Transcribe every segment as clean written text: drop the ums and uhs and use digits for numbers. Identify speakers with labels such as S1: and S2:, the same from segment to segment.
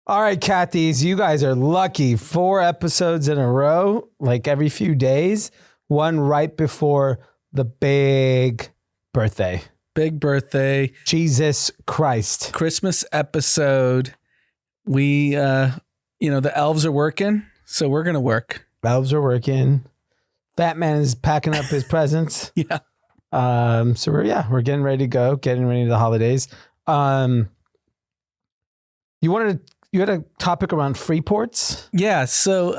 S1: All right, Cathy's, you guys are lucky. 4 episodes in a row, like every few days. One right before the big birthday.
S2: Big birthday.
S1: Jesus Christ.
S2: Christmas episode. We, the elves are working, so we're going to work.
S1: Elves are working. Batman is packing up his presents.
S2: Yeah.
S1: So we're getting ready to go, getting ready to the holidays. You had a topic around free ports?
S2: Yeah. So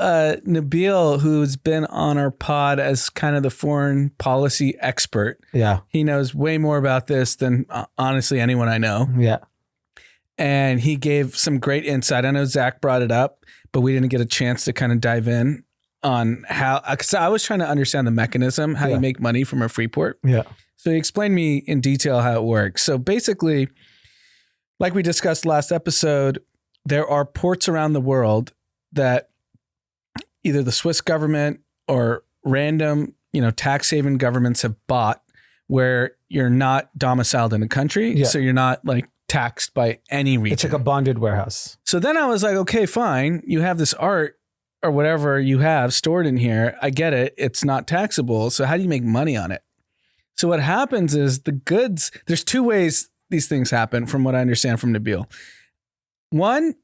S2: Nabil, who's been on our pod as kind of the foreign policy expert.
S1: Yeah.
S2: He knows way more about this than honestly anyone I know.
S1: Yeah.
S2: And he gave some great insight. I know Zach brought it up, but we didn't get a chance to kind of dive in on how, because I was trying to understand the mechanism, how you make money from a free port.
S1: Yeah.
S2: So he explained me in detail how it works. So basically, like we discussed last episode, there are ports around the world that either the Swiss government or random, tax haven governments have bought where you're not domiciled in a country. Yeah. So you're not like taxed by any region.
S1: It's like a bonded warehouse.
S2: So then I was like, okay, fine. You have this art or whatever you have stored in here. I get it. It's not taxable. So how do you make money on it? So what happens is the goods, there's 2 ways these things happen from what I understand from Nabil. One,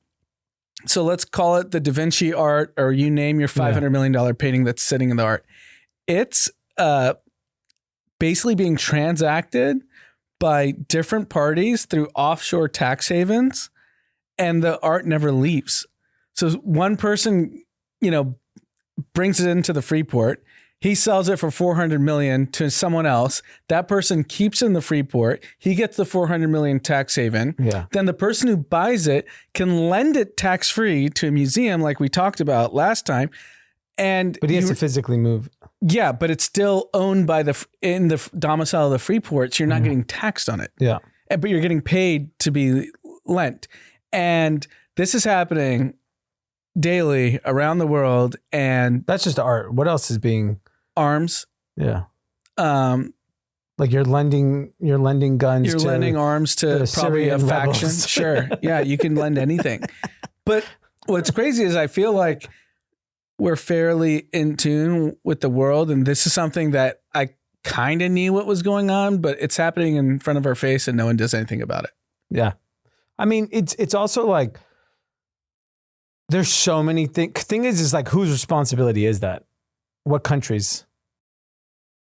S2: so let's call it the Da Vinci art, or you name your $500 million painting that's sitting in the art. It's basically being transacted by different parties through offshore tax havens, and the art never leaves. So one person, brings it into the free port. He sells it for $400 million to someone else. That person keeps in the free port. He gets the $400 million tax haven.
S1: Yeah.
S2: Then the person who buys it can lend it tax free to a museum, like we talked about last time.
S1: But he has to physically move.
S2: Yeah, but it's still owned by in the domicile of the free port, so you're not getting taxed on it.
S1: Yeah.
S2: But you're getting paid to be lent. And this is happening daily around the world. And
S1: that's just art. What else is being...
S2: Arms.
S1: Yeah. Like you're lending guns.
S2: You're lending arms to probably a faction. Sure. Yeah. You can lend anything. But what's crazy is I feel like we're fairly in tune with the world. And this is something that I kind of knew what was going on, but it's happening in front of our face and no one does anything about it.
S1: Yeah. I mean, it's also like, there's so many things. Thing is like, whose responsibility is that? What countries?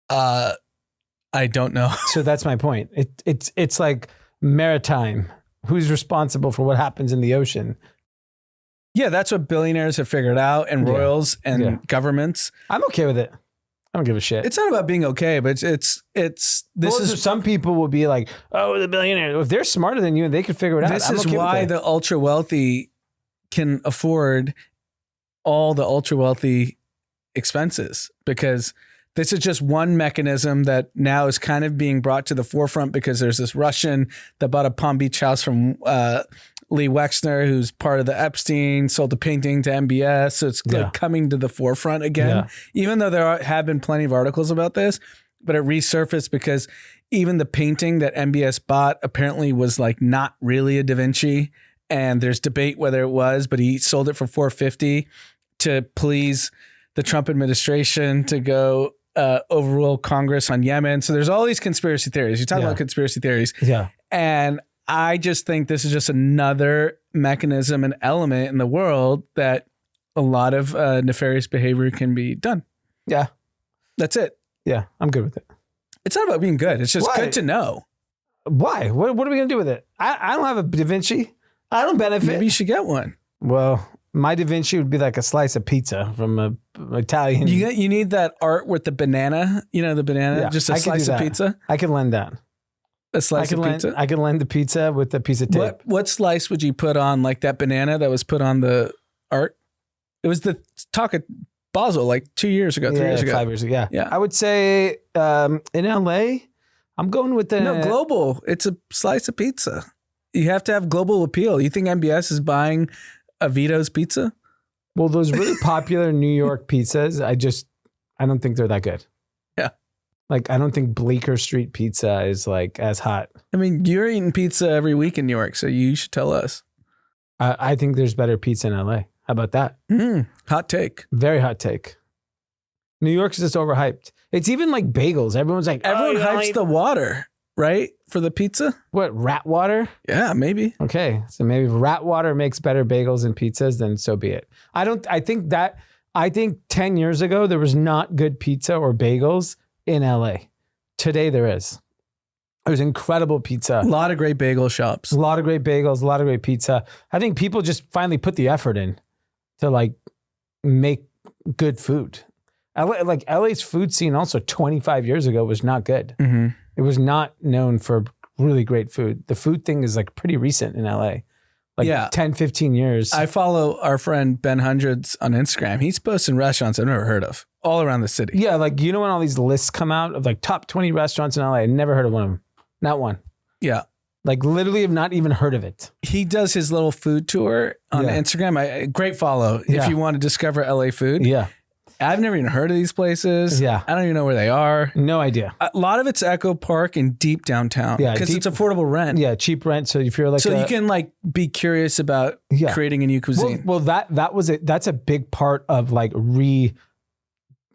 S2: I don't know.
S1: So that's my point. It's like maritime. Who's responsible for what happens in the ocean?
S2: Yeah, that's what billionaires have figured out, and royals and governments.
S1: I'm okay with it. I don't give a shit.
S2: It's not about being okay, but
S1: some people will be like, oh, the billionaires. If they're smarter than you, they could figure it out.
S2: This is why the ultra wealthy can afford all the ultra wealthy expenses, because this is just one mechanism that now is kind of being brought to the forefront because there's this Russian that bought a Palm Beach house from Lee Wexner, who's part of the Epstein, sold the painting to MBS. So it's like coming to the forefront again, even though there have been plenty of articles about this, but it resurfaced because even the painting that MBS bought apparently was like not really a Da Vinci. And there's debate whether it was, but he sold it for $450 to please the Trump administration to go overrule Congress on Yemen. So there's all these conspiracy theories. You're talking about conspiracy theories.
S1: Yeah.
S2: And I just think this is just another mechanism and element in the world that a lot of nefarious behavior can be done.
S1: Yeah.
S2: That's it.
S1: Yeah. I'm good with it.
S2: It's not about being good. It's just good to know.
S1: Why? What are we going to do with it? I don't have a Da Vinci. I don't benefit.
S2: Maybe you should get one.
S1: Well, my Da Vinci would be like a slice of pizza from an Italian.
S2: You need that art with the banana, the banana, just a slice of pizza.
S1: I can lend that.
S2: A slice of pizza?
S1: I can lend the pizza with a piece of tape.
S2: What slice would you put on like that banana that was put on the art? It was the talk at Basel like 2 years ago, 3 years ago.
S1: 5 years ago.
S2: Yeah.
S1: I would say in LA, I'm going with the...
S2: No, global. It's a slice of pizza. You have to have global appeal. You think MBS is buying a Vito's pizza?
S1: Well, those really popular New York pizzas, I don't think they're that good.
S2: Yeah.
S1: Like, I don't think Bleecker Street pizza is like as hot.
S2: I mean, you're eating pizza every week in New York, so you should tell us.
S1: I think there's better pizza in LA. How about that?
S2: Hot take.
S1: Very hot take. New York's just overhyped. It's even like bagels. Everyone's like,
S2: Everyone hypes the water, right? For the pizza?
S1: What, rat water?
S2: Yeah, maybe.
S1: Okay. So maybe if rat water makes better bagels and pizzas, then so be it. I think 10 years ago, there was not good pizza or bagels in LA. Today there is. There's incredible pizza.
S2: A lot of great bagel shops.
S1: A lot of great bagels, a lot of great pizza. I think people just finally put the effort in to like make good food. LA's food scene also 25 years ago was not good.
S2: Mm-hmm.
S1: It was not known for really great food. The food thing is like pretty recent in LA. Like 10, 15 years.
S2: I follow our friend Ben Hundreds on Instagram. He's posting restaurants I've never heard of all around the city.
S1: Yeah, like you know when all these lists come out of like top 20 restaurants in LA, I never heard of one of them. Not one.
S2: Yeah.
S1: Like literally have not even heard of it.
S2: He does his little food tour on Instagram. Great follow if you want to discover LA food.
S1: Yeah.
S2: I've never even heard of these places.
S1: Yeah.
S2: I don't even know where they are.
S1: No idea.
S2: A lot of it's Echo Park and deep downtown.
S1: Yeah,
S2: because it's affordable rent.
S1: Yeah, cheap rent. So if you're like,
S2: you can like be curious about creating a new cuisine.
S1: Well, that was it. That's a big part of like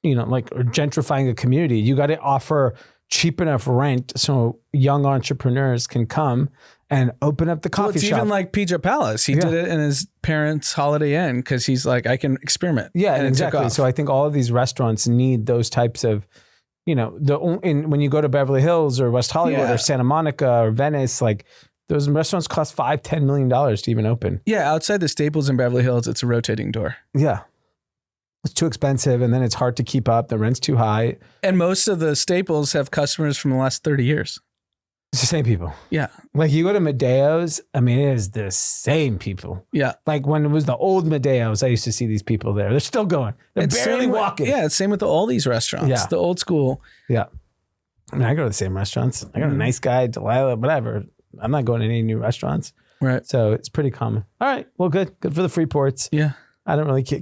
S1: gentrifying a community. You got to offer cheap enough rent so young entrepreneurs can come and open up the coffee shop.
S2: Even like Pizza Palace. He did it in his parents' Holiday Inn because he's like, I can experiment.
S1: Yeah, and exactly. So I think all of these restaurants need those types of, when you go to Beverly Hills or West Hollywood or Santa Monica or Venice, like those restaurants cost $5-10 million to even open.
S2: Yeah, outside the Staples in Beverly Hills, it's a rotating door.
S1: Yeah. It's too expensive and then it's hard to keep up. The rent's too high.
S2: And most of the Staples have customers from the last 30 years.
S1: It's the same people.
S2: Yeah.
S1: Like you go to Medeo's, I mean, it is the same people.
S2: Yeah.
S1: Like when it was the old Medeo's, I used to see these people there. They're still going. They're barely walking.
S2: Yeah, it's same with all these restaurants.
S1: Yeah.
S2: The old school.
S1: Yeah. I mean, I go to the same restaurants. I got a Nice Guy, Delilah, whatever. I'm not going to any new restaurants.
S2: Right.
S1: So it's pretty common. All right. Well, good. Good for the free ports.
S2: Yeah.
S1: I don't really care.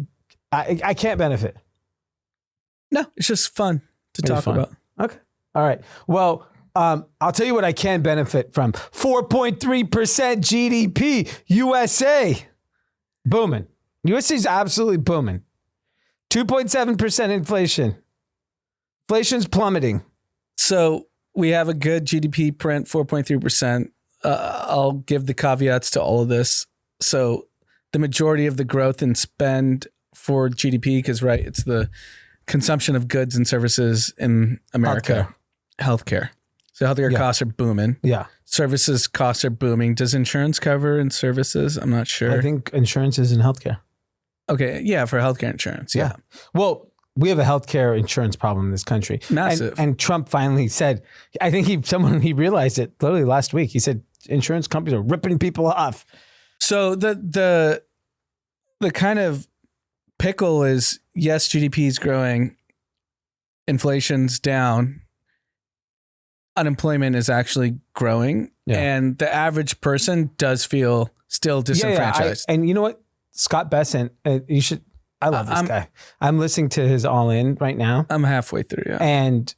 S1: I can't benefit.
S2: No, it's just fun to talk about.
S1: Okay. All right. Well, I'll tell you what I can benefit from. 4.3% GDP, USA. Booming. USA is absolutely booming. 2.7% inflation. Inflation's plummeting.
S2: So we have a good GDP print, 4.3%. I'll give the caveats to all of this. So the majority of the growth in spend for GDP, because it's the consumption of goods and services in America. Healthcare. So healthcare costs are booming.
S1: Yeah.
S2: Services costs are booming. Does insurance cover in services? I'm not sure.
S1: I think insurance is in healthcare.
S2: Okay. Yeah. For healthcare insurance. Yeah.
S1: Well, we have a healthcare insurance problem in this country.
S2: Massive.
S1: And Trump finally said, I think he realized it literally last week. He said insurance companies are ripping people off.
S2: So the kind of pickle is, yes, GDP is growing, inflation's down, unemployment is actually growing, and the average person does feel still disenfranchised.
S1: And you know what? Scott Bessent, you should, I love this guy. I'm listening to his All In right now.
S2: I'm halfway through, yeah.
S1: And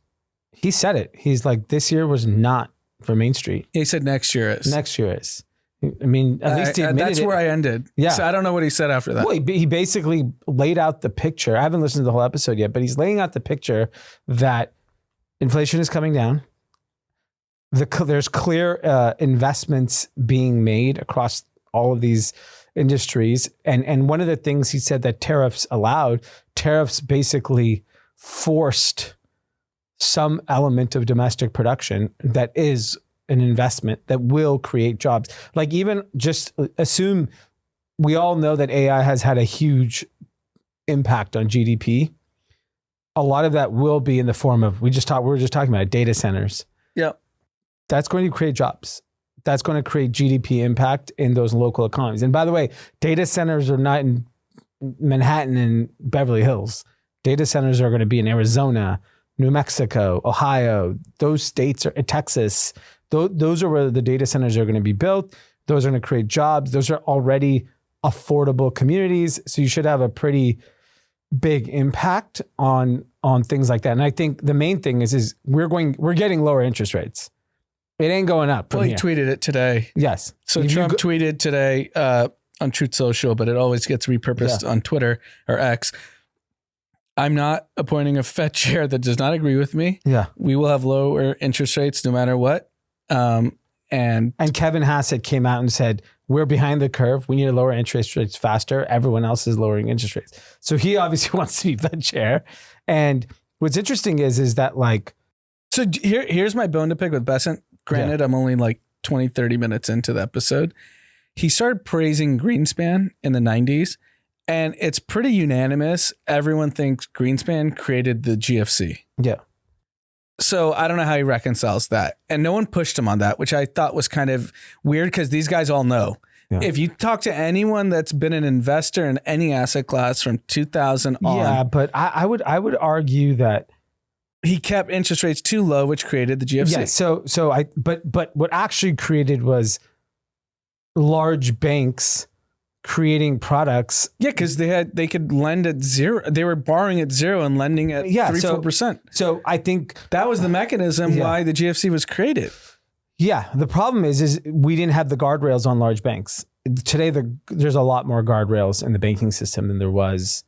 S1: he said it. He's like, this year was not for Main Street.
S2: He said next year is.
S1: Next year is. I mean, at least he admitted
S2: that's where I ended.
S1: Yeah.
S2: So I don't know what he said after that.
S1: Well, he basically laid out the picture. I haven't listened to the whole episode yet, but he's laying out the picture that inflation is coming down. There's clear investments being made across all of these industries. And one of the things he said that tariffs basically forced some element of domestic production that is an investment that will create jobs. Like even just assume we all know that AI has had a huge impact on GDP. A lot of that will be in the form of, we were just talking about data centers.
S2: Yeah.
S1: That's going to create jobs. That's going to create GDP impact in those local economies. And by the way, data centers are not in Manhattan and Beverly Hills. Data centers are going to be in Arizona, New Mexico, Ohio, those states, are Texas. Those are where the data centers are going to be built. Those are going to create jobs. Those are already affordable communities. So you should have a pretty big impact on things like that. And I think the main thing is we're getting lower interest rates. It ain't going up.
S2: Well, he tweeted it today.
S1: Yes.
S2: So Trump tweeted today, on Truth Social, but it always gets repurposed on Twitter or X. I'm not appointing a Fed chair that does not agree with me.
S1: Yeah.
S2: We will have lower interest rates no matter what. And
S1: Kevin Hassett came out and said, we're behind the curve. We need to lower interest rates faster. Everyone else is lowering interest rates. So he obviously wants to be Fed chair. And what's interesting is that like...
S2: So here's my bone to pick with Besant. Granted, I'm only like 20, 30 minutes into the episode. He started praising Greenspan in the 90s. And it's pretty unanimous. Everyone thinks Greenspan created the GFC.
S1: Yeah.
S2: So I don't know how he reconciles that. And no one pushed him on that, which I thought was kind of weird because these guys all know. Yeah. If you talk to anyone that's been an investor in any asset class from 2000 on.
S1: Yeah, but I would argue that
S2: he kept interest rates too low, which created the GFC.
S1: Yeah, but what actually created was large banks creating products.
S2: Yeah, because they could lend at zero. They were borrowing at zero and lending at 3-4%.
S1: So I think
S2: that was the mechanism why the GFC was created.
S1: Yeah, the problem is we didn't have the guardrails on large banks. Today, there's a lot more guardrails in the banking system than there was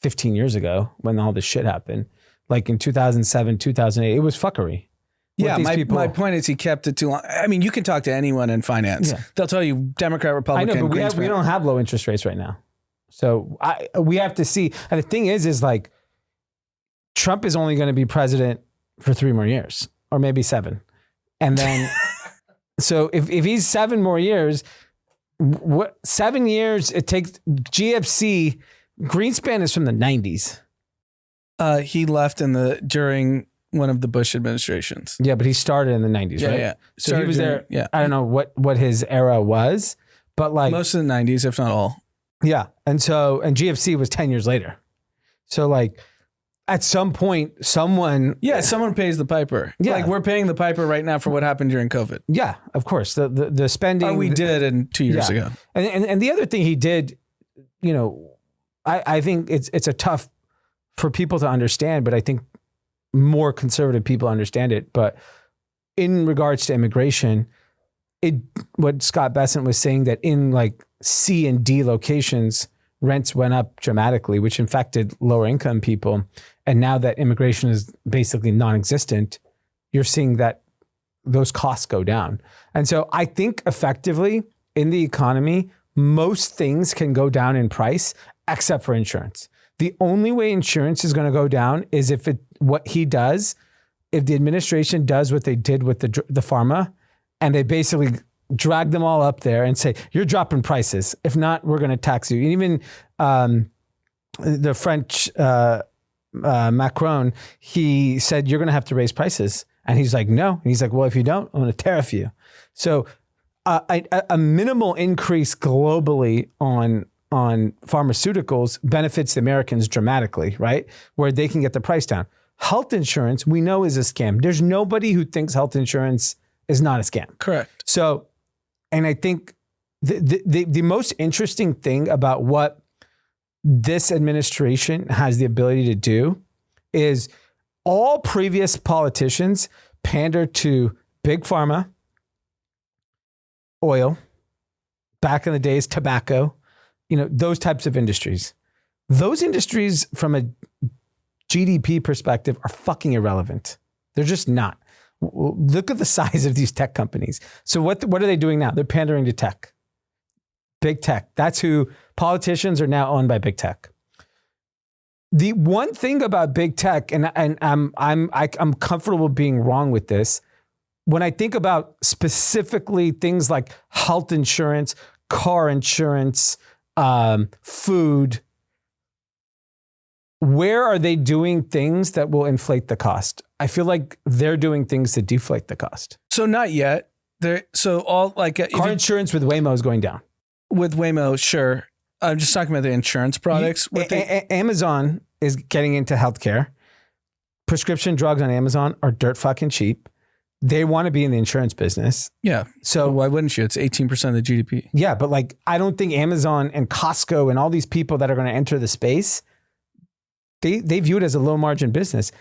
S1: 15 years ago when all this shit happened. Like in 2007, 2008, it was fuckery.
S2: Yeah, my point is he kept it too long. I mean, you can talk to anyone in finance. Yeah. They'll tell you Democrat, Republican.
S1: I know, but we don't have low interest rates right now. So we have to see. And the thing is like Trump is only going to be president for 3 more years or maybe 7. And then, so if he's 7 more years, 7 years it takes GFC, Greenspan is from the 90s.
S2: He left during one of the Bush administrations.
S1: Yeah, but he started in the 90s, right?
S2: Yeah.
S1: So he was there. Yeah. I don't know what his era was, but like
S2: most of the 90s, if not all.
S1: Yeah. And GFC was 10 years later. So like at some point, someone
S2: pays the piper. Yeah. Like we're paying the piper right now for what happened during COVID.
S1: Yeah, of course. The spending.
S2: We did 2 years ago.
S1: And the other thing he did, I think it's a tough for people to understand, but I think more conservative people understand it. But in regards to immigration, what Scott Bessent was saying that in like C and D locations, rents went up dramatically, which infected lower income people. And now that immigration is basically non-existent, you're seeing that those costs go down. And so I think effectively in the economy, most things can go down in price except for insurance. The only way insurance is going to go down is if the administration does what they did with the pharma, and they basically drag them all up there and say, you're dropping prices. If not, we're going to tax you. And even the French Macron, he said, you're going to have to raise prices. And he's like, no. And he's like, well, if you don't, I'm going to tariff you. So a minimal increase globally on pharmaceuticals benefits the Americans dramatically, right? Where they can get the price down. Health insurance, we know, is a scam. There's nobody who thinks health insurance is not a scam.
S2: Correct.
S1: So, and I think the most interesting thing about what this administration has the ability to do is all previous politicians pander to big pharma, oil, back in the days, tobacco, those types of industries. Those industries from a GDP perspective are fucking irrelevant. They're just not. Look at the size of these tech companies. So what are they doing now? They're pandering to tech. Big tech. That's who politicians are now owned by big tech. The one thing about big tech, and I'm comfortable being wrong with this, when I think about specifically things like health insurance, car insurance, food, where are they doing things that will inflate the cost? I feel like they're doing things to deflate the cost.
S2: So not yet.
S1: Car insurance with Waymo is going down.
S2: With Waymo, sure. I'm just talking about the insurance products.
S1: Amazon is getting into healthcare. Prescription drugs on Amazon are dirt fucking cheap. They want to be in the insurance business.
S2: Yeah. So why wouldn't you? It's 18% of the GDP.
S1: Yeah, but like I don't think Amazon and Costco and all these people that are going to enter the space, they view it as a low margin business.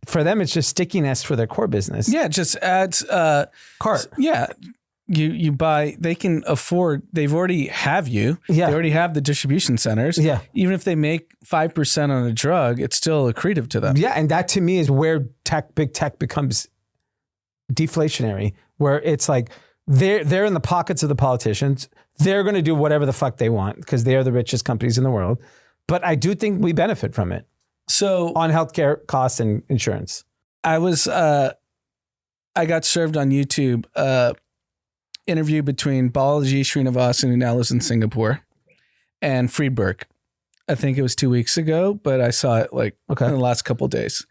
S1: For them, it's just stickiness for their core business.
S2: Yeah, it just adds
S1: cart.
S2: Yeah. you buy, they can afford, they've already have you.
S1: Yeah.
S2: They already have the distribution centers.
S1: Yeah.
S2: Even if they make 5% on a drug, it's still accretive to them.
S1: Yeah. And that to me is where big tech becomes deflationary, where it's like they're in the pockets of the politicians. They're going to do whatever the fuck they want because they are the richest companies in the world. But I do think we benefit from it.
S2: So
S1: on healthcare costs and insurance.
S2: I got served on YouTube interview between Balaji Srinivasan, who now lives in Singapore, and Friedberg. I think it was 2 weeks ago, but I saw it in the last couple of days.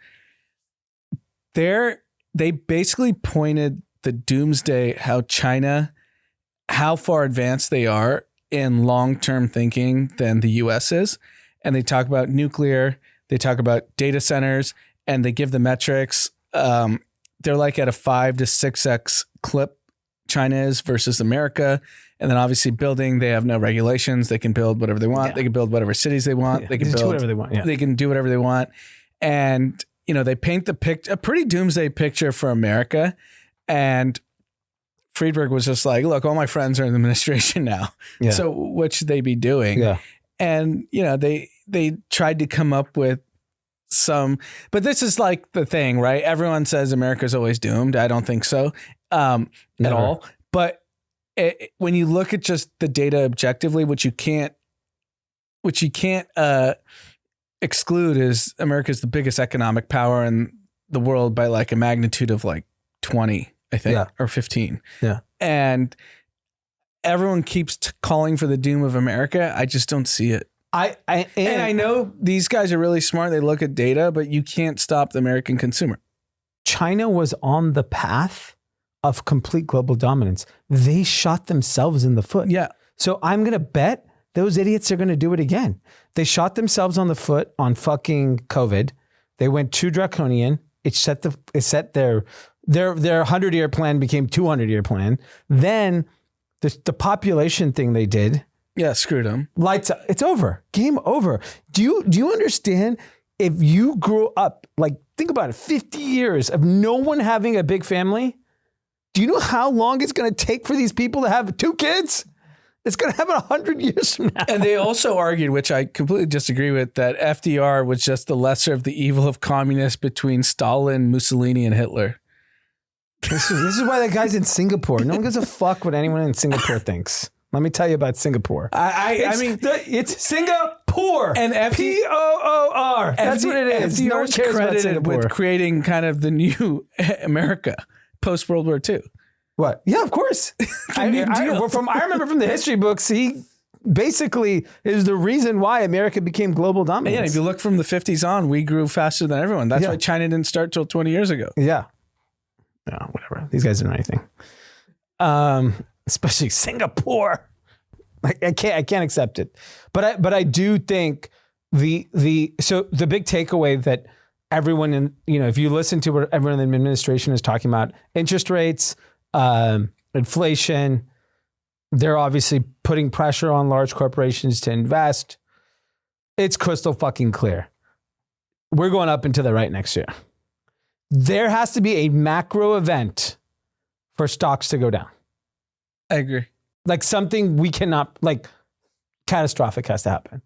S2: They basically pointed the doomsday, how far advanced they are in long-term thinking than the US is. And they talk about nuclear, they talk about data centers, and they give the metrics. They're like at a 5 to 6x clip China is versus America. And then obviously building, they have no regulations. They can build whatever they want. Yeah. They can build whatever cities they want. Yeah. They can do whatever they want. Yeah. They can do whatever they want. And, they paint a pretty doomsday picture for America. And Friedberg was just like, look, all my friends are in the administration now. Yeah. So what should they be doing? Yeah. And, they tried to come up with but this is like the thing, right? Everyone says America's always doomed. I don't think so at all. But when you look at just the data objectively, which you can't exclude, is America's the biggest economic power in the world by like a magnitude of like 20, I think, or 15. Yeah. And everyone keeps calling for the doom of America. I just don't see it. And I know these guys are really smart. They look at data, but you can't stop the American consumer.
S1: China was on the path of complete global dominance. They shot themselves in the foot. Yeah. So I'm going to bet those idiots are going to do it again. They shot themselves on the foot on fucking COVID. They went too draconian. It set their 100-year plan became 200-year plan. Then the population thing they did.
S2: Yeah, screwed them.
S1: Lights up. It's over. Game over. Do you understand? If you grew up, think about it, 50 years of no one having a big family, do you know how long it's going to take for these people to have 2 kids? It's going to happen 100 years from now.
S2: And they also argued, which I completely disagree with, that FDR was just the lesser of the evil of communists between Stalin, Mussolini, and Hitler.
S1: This is why that guy's in Singapore. No one gives a fuck what anyone in Singapore thinks. Let me tell you about Singapore. It's Singapore. And P-O-O-R. That's what it is.
S2: FDR was credited with creating kind of the new America post World War II.
S1: What? Yeah, of course. I remember from the history books, he basically is the reason why America became global dominance.
S2: Yeah, if you look from the 50s on, we grew faster than everyone. That's why China didn't start till 20 years ago.
S1: Yeah. No, whatever. These guys didn't know anything. Especially Singapore. I can't accept it. But I do think the big takeaway that everyone in, if you listen to what everyone in the administration is talking about, interest rates, inflation, they're obviously putting pressure on large corporations to invest. It's crystal fucking clear. We're going up into the right next year. There has to be a macro event for stocks to go down.
S2: I agree.
S1: Like something we cannot, catastrophic has to happen.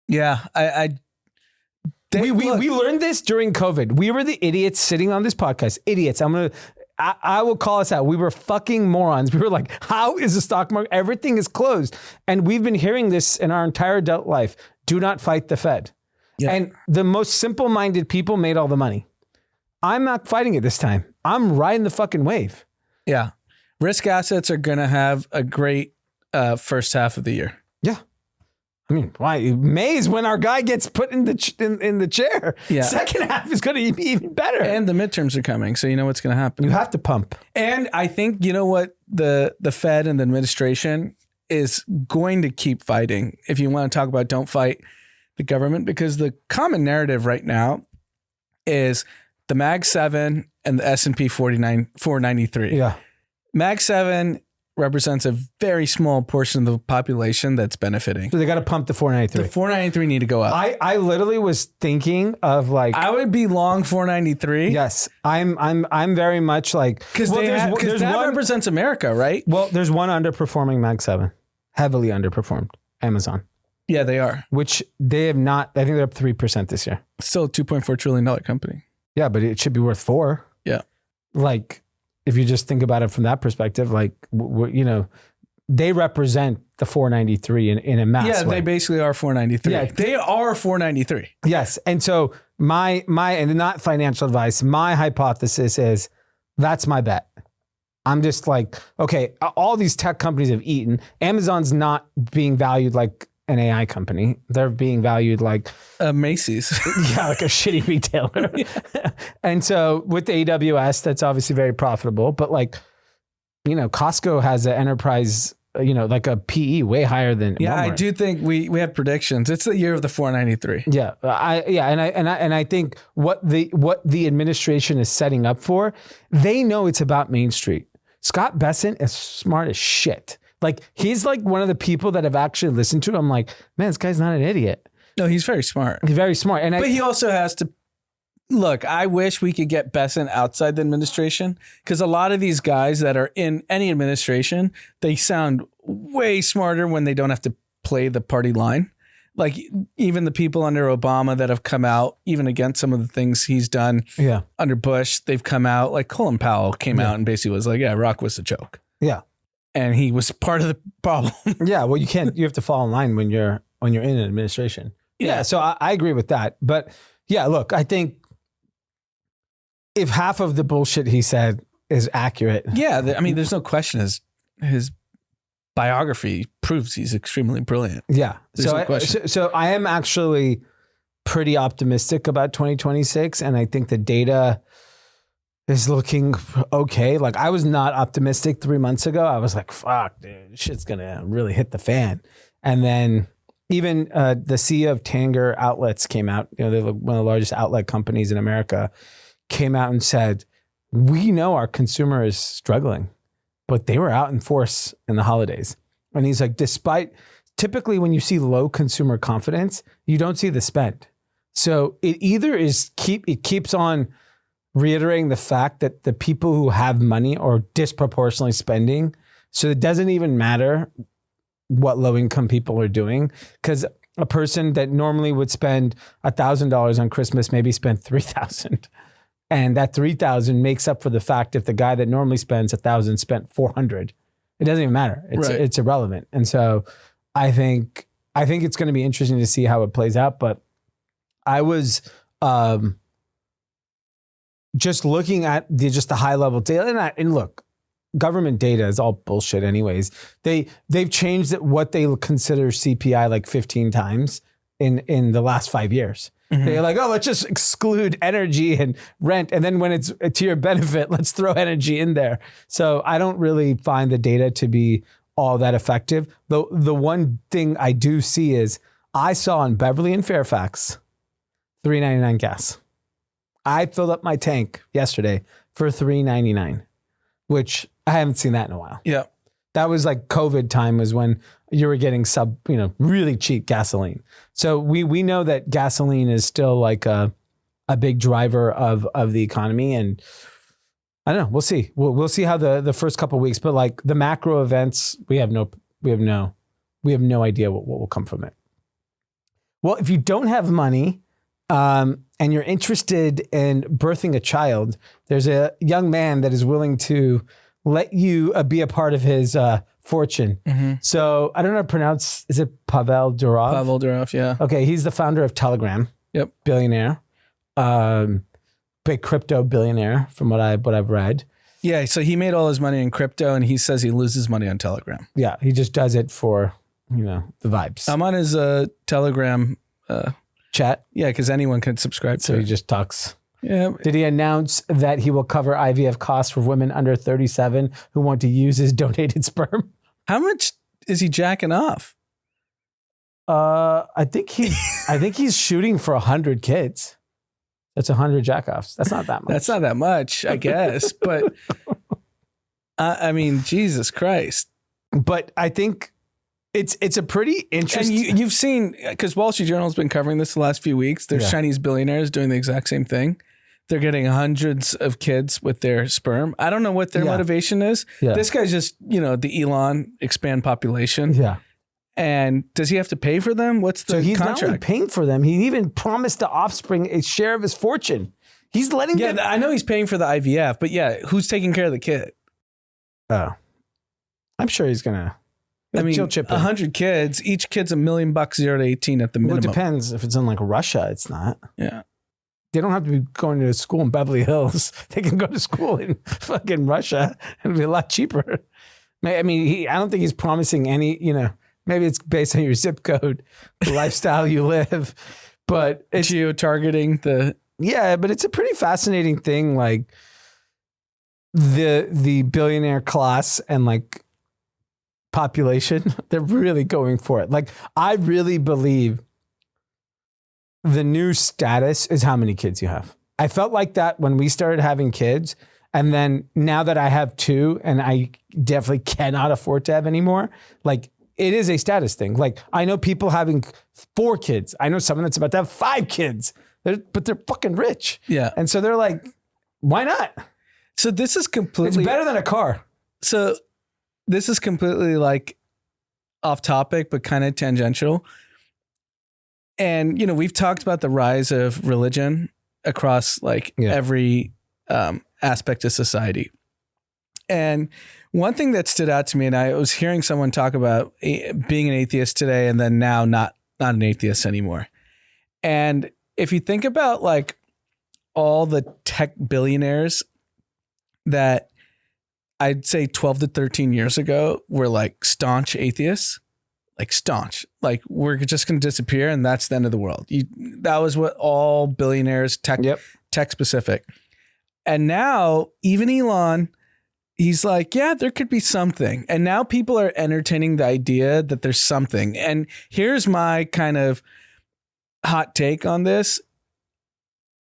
S2: Yeah.
S1: We learned this during COVID. We were the idiots sitting on this podcast. Idiots. I will call us out. We were fucking morons. We were like, how is the stock market? Everything is closed. And we've been hearing this in our entire adult life. Do not fight the Fed. Yeah. And the most simple-minded people made all the money. I'm not fighting it this time. I'm riding the fucking wave.
S2: Yeah. Risk assets are going to have a great first half of the year.
S1: Yeah. I mean, why? May is when our guy gets put in the chair. Yeah. Second half is going to be even better.
S2: And the midterms are coming, so you know what's going to happen.
S1: You have to pump.
S2: And I think, you know what, the Fed and the administration is going to keep fighting. If you want to talk about don't fight the government, because the common narrative right now is the Mag 7 and the S&P 493. Yeah. Mag 7 represents a very small portion of the population that's benefiting.
S1: So they got to pump the 493.
S2: The 493 need to go up.
S1: I literally was thinking of like,
S2: I would be long 493.
S1: yes, I'm very much like,
S2: Because that represents America, right?
S1: well, there's one underperforming Mag 7, heavily underperformed, Amazon,
S2: Yeah, they are.
S1: which they have not, I think they're up 3% this year.
S2: Still a $2.4 trillion company.
S1: Yeah, but it should be worth 4.
S2: Yeah.
S1: Like, if you just think about it from that perspective, like, you know, they represent the 493 in a mass
S2: Yeah,
S1: way.
S2: they basically are 493.
S1: Yeah.
S2: They are 493.
S1: Yes. And so my, and not financial advice, my hypothesis is that's my bet. I'm just like, okay, all these tech companies have eaten. Amazon's not being valued like an AI company. They're being valued like
S2: Macy's.
S1: yeah, like a shitty retailer. And so with the AWS, that's obviously very profitable. But like, you know, Costco has an enterprise, you know, like a PE way higher than
S2: Yeah, I
S1: Walmart.
S2: do think we have predictions. It's the year of the 493.
S1: Yeah, and I think what the administration is setting up for, they know it's about Main Street. Scott Besson is smart as shit. Like, he's like one of the people that have actually listened to. I'm like, man, this guy's not an idiot.
S2: No, he's very smart.
S1: He's very smart.
S2: But he also has to look. I wish we could get Besson outside the administration, because a lot of these guys that are in any administration, they sound way smarter when they don't have to play the party line. Like, even the people under Obama that have come out, even against some of the things he's done under Bush, they've come out. Like Colin Powell came out and basically was like, yeah, Iraq was a joke.
S1: Yeah.
S2: And he was part of the problem.
S1: Yeah. Well, you have to fall in line when you're in an administration. Yeah. So I agree with that. But yeah, look, I think if half of the bullshit he said is accurate.
S2: Yeah. I mean, there's no question his biography proves he's extremely brilliant.
S1: Yeah.
S2: There's no question.
S1: So I am actually pretty optimistic about 2026. And I think the data is looking okay. Like, I was not optimistic 3 months ago. I was like, fuck, dude, shit's going to really hit the fan. And then even the CEO of Tanger Outlets came out, you know, they're one of the largest outlet companies in America, came out and said, we know our consumer is struggling, but they were out in force in the holidays. And he's like, typically when you see low consumer confidence, you don't see the spend. So it either it keeps on reiterating the fact that the people who have money are disproportionately spending. So it doesn't even matter what low income people are doing, because a person that normally would spend $1,000 on Christmas maybe spent $3,000. And that $3,000 makes up for the fact if the guy that normally spends $1,000 spent $400. It doesn't even matter. It's irrelevant. And so I think it's going to be interesting to see how it plays out. But I was just looking at the high level data, and look, government data is all bullshit anyways. They've changed what they consider CPI like 15 times in the last 5 years. Mm-hmm. They're like, oh, let's just exclude energy and rent. And then when it's to your benefit, let's throw energy in there. So I don't really find the data to be all that effective. The one thing I do see is I saw in Beverly and Fairfax, $3.99 gas. I filled up my tank yesterday for $3.99, which I haven't seen that in a while.
S2: Yeah.
S1: That was like COVID time, was when you were getting really cheap gasoline. So we know that gasoline is still like a big driver of the economy. And I don't know, we'll see. We'll see how the first couple of weeks, but like the macro events, we have no idea what will come from it. Well, if you don't have money, and you're interested in birthing a child, there's a young man that is willing to let you be a part of his fortune. Mm-hmm. So I don't know how to pronounce, is it Pavel Durov?
S2: Pavel Durov, yeah.
S1: Okay, he's the founder of Telegram.
S2: Yep.
S1: Billionaire. Big crypto billionaire from what I've read.
S2: Yeah, so he made all his money in crypto, and he says he loses money on Telegram.
S1: Yeah, he just does it for, the vibes.
S2: I'm on his Telegram
S1: chat.
S2: Yeah, because anyone can subscribe to
S1: So
S2: it.
S1: he just talks.
S2: Yeah.
S1: Did he announce that he will cover IVF costs for women under 37 who want to use his donated sperm?
S2: How much is he jacking off?
S1: I think he's shooting for 100 kids. That's 100 jackoffs. That's not that much.
S2: That's not that much, I guess. But I mean, Jesus Christ.
S1: But I think it's a pretty interesting.
S2: And you've seen, because Wall Street Journal has been covering this the last few weeks. There's Chinese billionaires doing the exact same thing. They're getting hundreds of kids with their sperm. I don't know what their motivation is. Yeah. This guy's just, the Elon expand population.
S1: Yeah.
S2: And does he have to pay for them? What's the
S1: he's
S2: contract?
S1: Not only paying for them, he even promised the offspring a share of his fortune. He's letting them.
S2: I know he's paying for the IVF, but who's taking care of the kid?
S1: Oh, I'm sure he's gonna.
S2: I mean, 100 kids, each kid's $1 million, 0 to 18 at the minimum.
S1: Well, it depends. If it's in like Russia, it's not.
S2: Yeah.
S1: They don't have to be going to school in Beverly Hills. They can go to school in fucking Russia. It'll be a lot cheaper. I mean, I don't think he's promising any, maybe it's based on your zip code, the lifestyle you live, but it's
S2: geo-targeting the.
S1: Yeah, but it's a pretty fascinating thing. Like the billionaire class and like population, they're really going for it. Like I really believe the new status is how many kids you have. I felt like that when we started having kids. And then now that I have 2 and I definitely cannot afford to have any more, like it is a status thing. Like I know people having 4 kids. I know someone that's about to have 5 kids, but they're fucking rich.
S2: Yeah.
S1: And so they're like, why not?
S2: So this is completely.
S1: It's better than a car.
S2: So this is completely like off topic, but kind of tangential. And, we've talked about the rise of religion across every aspect of society. And one thing that stood out to me, and I was hearing someone talk about being an atheist today and then now not an atheist anymore. And if you think about like all the tech billionaires that I'd say 12 to 13 years ago were like staunch atheists, like we're just going to disappear and that's the end of the world. That was what all billionaires, tech specific. And now even Elon, he's like, yeah, there could be something. And now people are entertaining the idea that there's something. And here's my kind of hot take on this.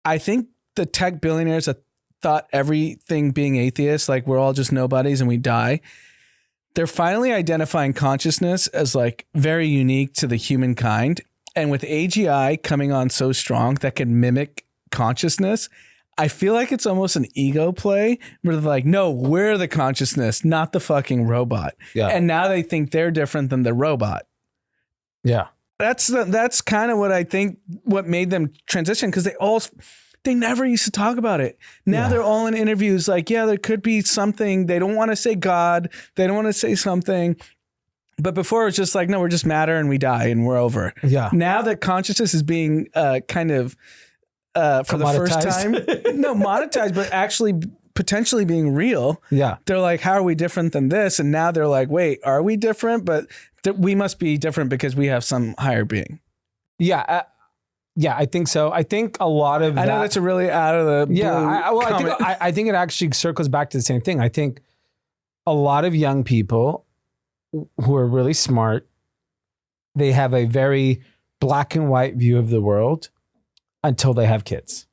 S2: I think the tech billionaires that thought everything being atheist, like we're all just nobodies and we die. They're finally identifying consciousness as like very unique to the humankind. And with AGI coming on so strong that can mimic consciousness, I feel like it's almost an ego play where they're like, no, we're the consciousness, not the fucking robot. Yeah. And now they think they're different than the robot.
S1: Yeah.
S2: That's kind of what I think what made them transition, because they never used to talk about it. Now they're all in interviews like, yeah, there could be something. They don't want to say God. They don't want to say something. But before it was just like, no, we're just matter and we die and we're over.
S1: Yeah.
S2: Now that consciousness is being kind of for the first time, no, monetized, but actually potentially being real.
S1: Yeah.
S2: They're like, how are we different than this? And now they're like, wait, are we different? But we must be different because we have some higher being.
S1: Yeah. Yeah, I think so. I think a lot of
S2: I know that's a really out of the blue
S1: I think it actually circles back to the same thing. I think a lot of young people who are really smart, they have a very black and white view of the world until they have kids.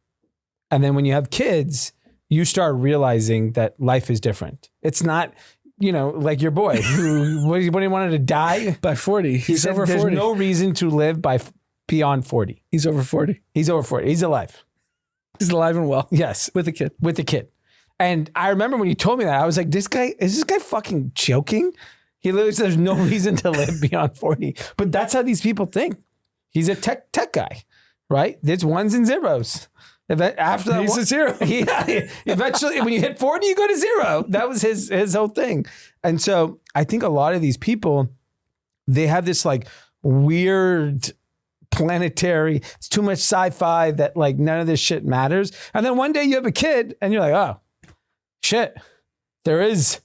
S1: And then when you have kids, you start realizing that life is different. It's not, like your boy who when he wanted to die
S2: by 40.
S1: He said
S2: over
S1: 40. There's no reason to live beyond 40.
S2: He's over 40.
S1: He's over 40. He's alive.
S2: He's alive and well.
S1: Yes.
S2: With a kid.
S1: And I remember when you told me that, I was like, is this guy fucking joking? He literally says there's no reason to live beyond 40. But that's how these people think. He's a tech guy, right? There's ones and zeros. After that,
S2: he's a zero.
S1: Yeah. Eventually, when you hit 40, you go to zero. That was his whole thing. And so I think a lot of these people, they have this like weird planetary, it's too much sci-fi that like none of this shit matters. And then one day you have a kid and you're like, oh shit, there's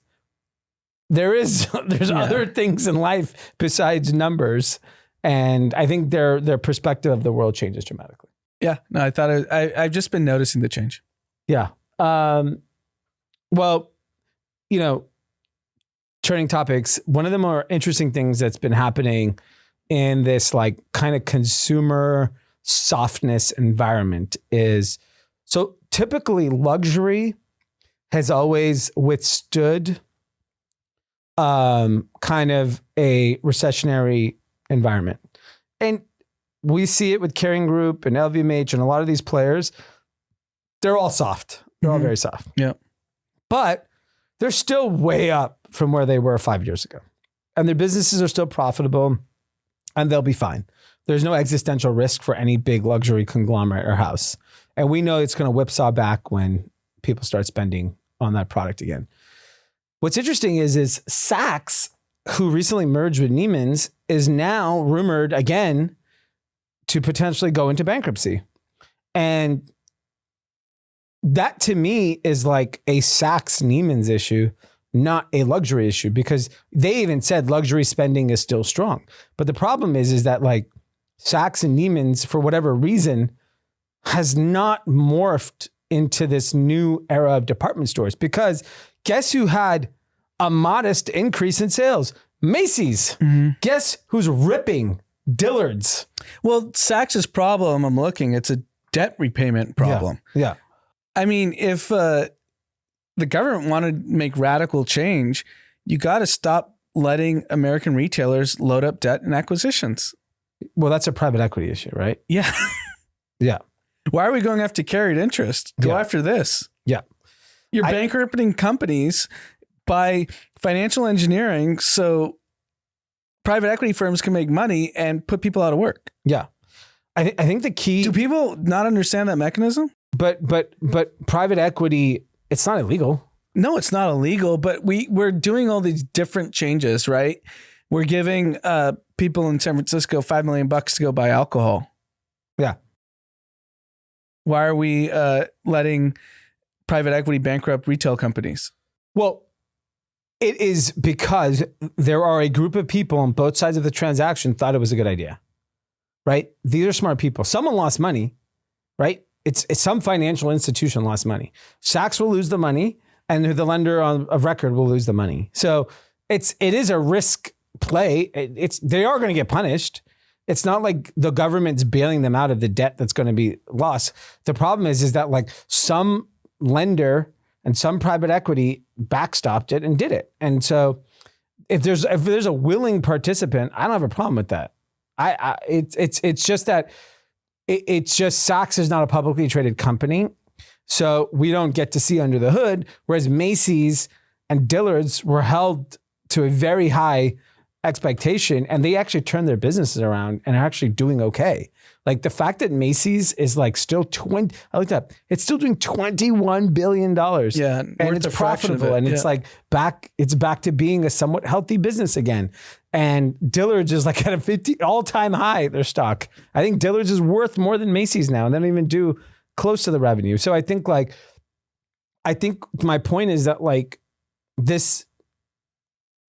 S1: other things in life besides numbers. And I think their perspective of the world changes dramatically.
S2: Yeah, no, I've just been noticing the change.
S1: Yeah. Well, turning topics, one of the more interesting things that's been happening in this like kind of consumer softness environment is, so typically luxury has always withstood kind of a recessionary environment. And we see it with Kering Group and LVMH and a lot of these players. They're all soft. They're all very soft.
S2: Yeah.
S1: But they're still way up from where they were 5 years ago. And their businesses are still profitable and they'll be fine. There's no existential risk for any big luxury conglomerate or house. And we know it's going to whipsaw back when people start spending on that product again. What's interesting is Saks, who recently merged with Neiman's, is now rumored again to potentially go into bankruptcy. And that to me is like a Saks Neiman's issue, not a luxury issue, because they even said luxury spending is still strong. But the problem is that like Saks and Neiman's, for whatever reason, has not morphed into this new era of department stores. Because guess who had a modest increase in sales? Macy's. Guess who's ripping? Dillard's.
S2: Well, Saks' problem, I'm looking, it's a debt repayment problem.
S1: Yeah.
S2: I mean, if the government wanted to make radical change, you got to stop letting American retailers load up debt and acquisitions.
S1: Well, that's a private equity issue, right?
S2: Yeah.
S1: Yeah.
S2: Why are we going after carried interest? Go after this.
S1: Yeah.
S2: You're bankrupting companies by financial engineering so private equity firms can make money and put people out of work.
S1: Yeah. I think the key...
S2: Do people not understand that mechanism?
S1: But private equity, it's not illegal.
S2: No, it's not illegal, but we're doing all these different changes, right? We're giving people in San Francisco $5 million to go buy alcohol.
S1: Yeah.
S2: Why are we letting private equity bankrupt retail companies?
S1: Well, it is because there are a group of people on both sides of the transaction thought it was a good idea, right? These are smart people. Someone lost money, right? It's some financial institution lost money. Saks will lose the money, and the lender of record will lose the money. So it is a risk play. They are going to get punished. It's not like the government's bailing them out of the debt that's going to be lost. The problem is that like some lender and some private equity backstopped it and did it. And so if there's a willing participant, I don't have a problem with that. It's just that it's just Saks is not a publicly traded company. So we don't get to see under the hood, whereas Macy's and Dillard's were held to a very high expectation, and they actually turned their businesses around and are actually doing okay. Like the fact that Macy's is like still it's still doing $21 billion.
S2: Yeah.
S1: And it's profitable. And it's like back to being a somewhat healthy business again. And Dillard's is like at a all-time high, their stock. I think Dillard's is worth more than Macy's now, and they don't even do close to the revenue. So I think my point is that like this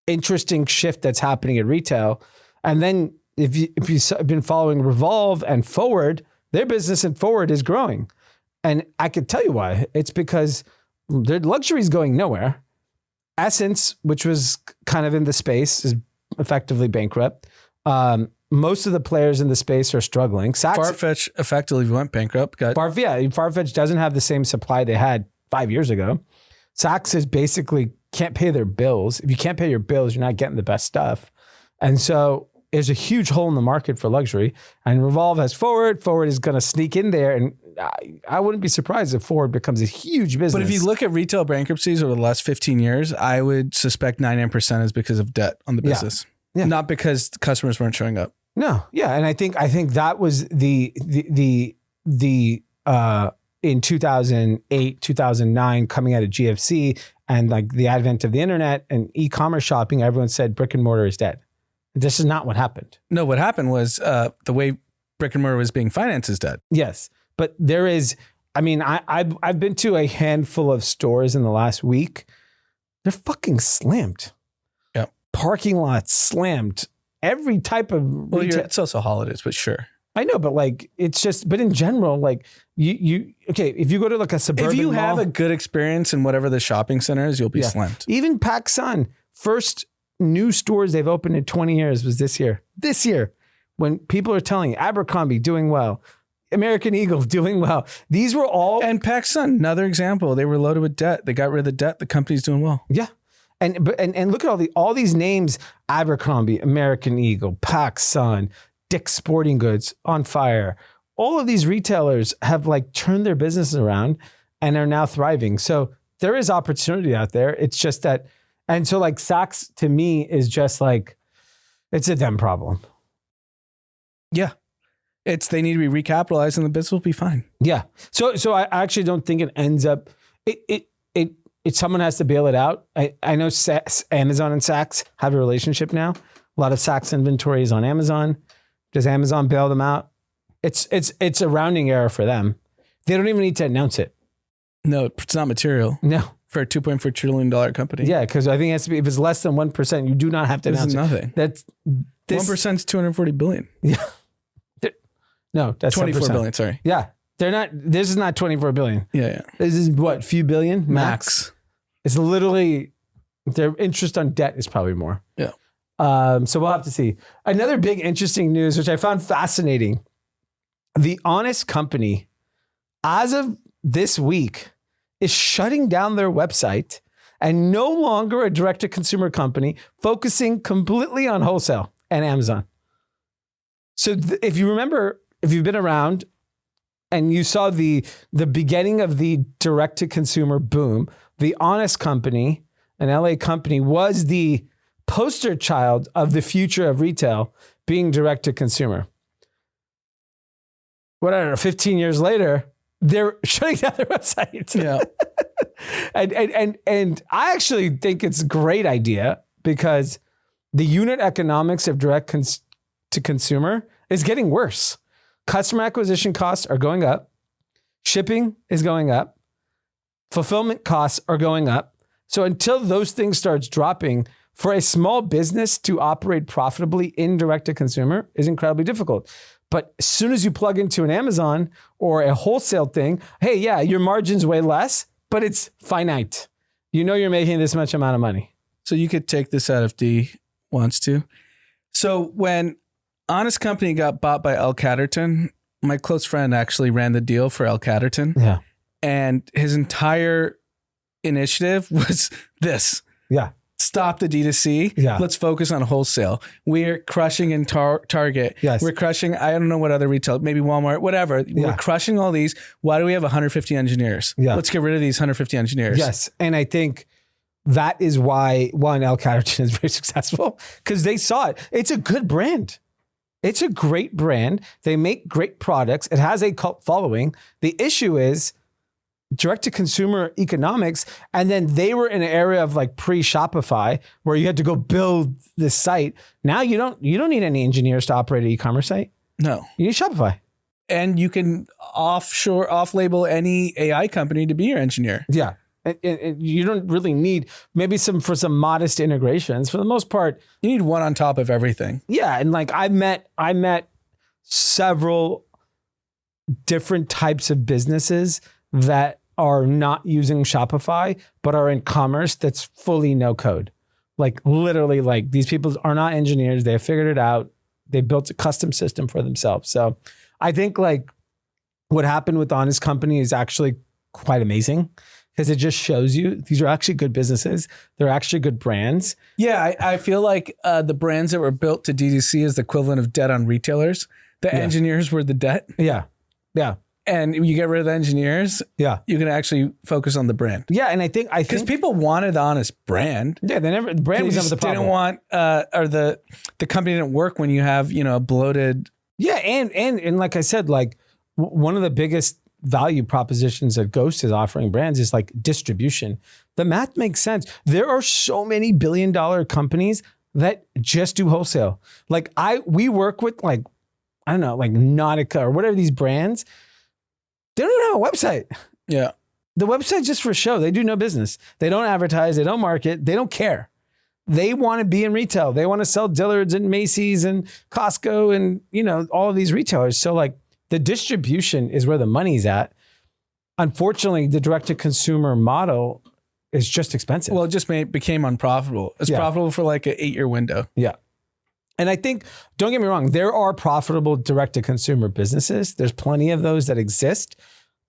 S1: interesting shift that's happening at retail. And then if you've been following Revolve and Forward, their business in Forward is growing. And I could tell you why. It's because their luxury is going nowhere. Essence, which was kind of in the space, is effectively bankrupt. Most of the players in the space are struggling.
S2: Farfetch effectively went bankrupt.
S1: Farfetch doesn't have the same supply they had 5 years ago. Saks is basically can't pay their bills. If you can't pay your bills, you're not getting the best stuff. And so there's a huge hole in the market for luxury. And Revolve has Forward. Forward is going to sneak in there. And I wouldn't be surprised if Forward becomes a huge business.
S2: But if you look at retail bankruptcies over the last 15 years, I would suspect 99% is because of debt on the business. Yeah. Not because customers weren't showing up.
S1: No. Yeah. And I think that was in 2008, 2009, coming out of GFC and like the advent of the internet and e-commerce shopping, everyone said brick and mortar is dead. This is not what happened.
S2: No, what happened was the way brick and mortar was being financed is dead.
S1: Yes. But there is, I mean, I've been to a handful of stores in the last week. They're fucking slammed.
S2: Yeah.
S1: Parking lots slammed. Every type of
S2: retail. Well, it's also holidays, but sure.
S1: I know, but like, it's just, but in general, like okay, if you go to like a suburban
S2: if you
S1: mall,
S2: have a good experience in whatever the shopping center is, you'll be slammed.
S1: Even PacSun, first new stores they've opened in 20 years was this year. This year, when people are telling you, Abercrombie doing well, American Eagle doing well. These were all.
S2: And PacSun, another example. They were loaded with debt. They got rid of the debt. The company's doing well.
S1: Yeah. And look at all these names: Abercrombie, American Eagle, PacSun, Dick's Sporting Goods, On Fire. All of these retailers have like turned their business around and are now thriving. So there is opportunity out there. It's just that, and so like Saks to me is just like, it's a them problem.
S2: Yeah. They need to be recapitalized and the business will be fine.
S1: Yeah. So I actually don't think it ends up, someone has to bail it out. I know Amazon and Saks have a relationship now. A lot of Saks inventory is on Amazon. Does Amazon bail them out? It's a rounding error for them. They don't even need to announce it.
S2: No, it's not material.
S1: No.
S2: For a $2.4 trillion company.
S1: Yeah, because I think it has to be, if it's less than 1%, you do not have to
S2: This
S1: announce
S2: is nothing.
S1: it.
S2: 1% is 240 billion.
S1: Yeah. No, that's
S2: 24
S1: 10%.
S2: billion, sorry.
S1: Yeah. This is not 24 billion.
S2: Yeah.
S1: This is what, few billion? Max. It's literally, their interest on debt is probably more.
S2: Yeah.
S1: So we'll have to see. Another big interesting news, which I found fascinating. The Honest Company, as of this week, is shutting down their website and no longer a direct-to-consumer company, focusing completely on wholesale and Amazon. So if you remember, if you've been around and you saw the beginning of the direct-to-consumer boom, the Honest Company, an LA company, was the poster child of the future of retail being direct-to-consumer. Whatever, 15 years later, they're shutting down their website.
S2: Yeah.
S1: and I actually think it's a great idea because the unit economics of direct to consumer is getting worse. Customer acquisition costs are going up. Shipping is going up. Fulfillment costs are going up. So until those things starts dropping, for a small business to operate profitably in direct to consumer is incredibly difficult. But as soon as you plug into an Amazon or a wholesale thing, hey, yeah, your margin's way less, but it's finite. You know you're making this much amount of money.
S2: So you could take this out if Dee wants to. So when Honest Company got bought by L Catterton, my close friend actually ran the deal for L Catterton.
S1: Yeah.
S2: And his entire initiative was this.
S1: Yeah.
S2: Stop the D2C.
S1: Yeah.
S2: Let's focus on wholesale. We're crushing in Target.
S1: Yes.
S2: We're crushing, I don't know what other retail, maybe Walmart, whatever.
S1: Yeah.
S2: We're crushing all these. Why do we have 150 engineers?
S1: Yeah.
S2: Let's get rid of these 150 engineers.
S1: Yes. And I think that is why one, L Catterton is very successful because they saw it. It's a good brand. It's a great brand. They make great products. It has a cult following. The issue is direct-to-consumer economics, and then they were in an area of like pre-Shopify where you had to go build this site. Now you don't need any engineers to operate an e-commerce site.
S2: No.
S1: You need Shopify.
S2: And you can off-label any AI company to be your engineer.
S1: Yeah. And you don't really need maybe for some modest integrations. For the most part,
S2: you need one on top of everything.
S1: Yeah. And like I met several different types of businesses that are not using Shopify, but are in commerce that's fully no code. Like literally, like these people are not engineers. They have figured it out. They built a custom system for themselves. So I think like what happened with Honest Company is actually quite amazing because it just shows you these are actually good businesses. They're actually good brands.
S2: Yeah, I feel like the brands that were built to D2C is the equivalent of debt on retailers. The engineers were the debt.
S1: Yeah. Yeah.
S2: And you get rid of the engineers, you can actually focus on the brand.
S1: Yeah, and I think
S2: because people wanted the Honest brand.
S1: Yeah, the brand was never the problem.
S2: Didn't want or the company didn't work when you have a bloated.
S1: Yeah, and like I said, like one of the biggest value propositions that Ghost is offering brands is like distribution. The math makes sense. There are so many billion-dollar companies that just do wholesale. Like we work with like I don't know, like Nautica or whatever these brands. They don't even have a website.
S2: Yeah.
S1: The website's just for show. They do no business. They don't advertise. They don't market. They don't care. They want to be in retail. They want to sell Dillards and Macy's and Costco and, all of these retailers. So like the distribution is where the money's at. Unfortunately, the direct-to-consumer model is just expensive.
S2: Well, it just became unprofitable. It's profitable for like an 8-year window.
S1: Yeah. And I think, don't get me wrong, there are profitable direct-to-consumer businesses. There's plenty of those that exist.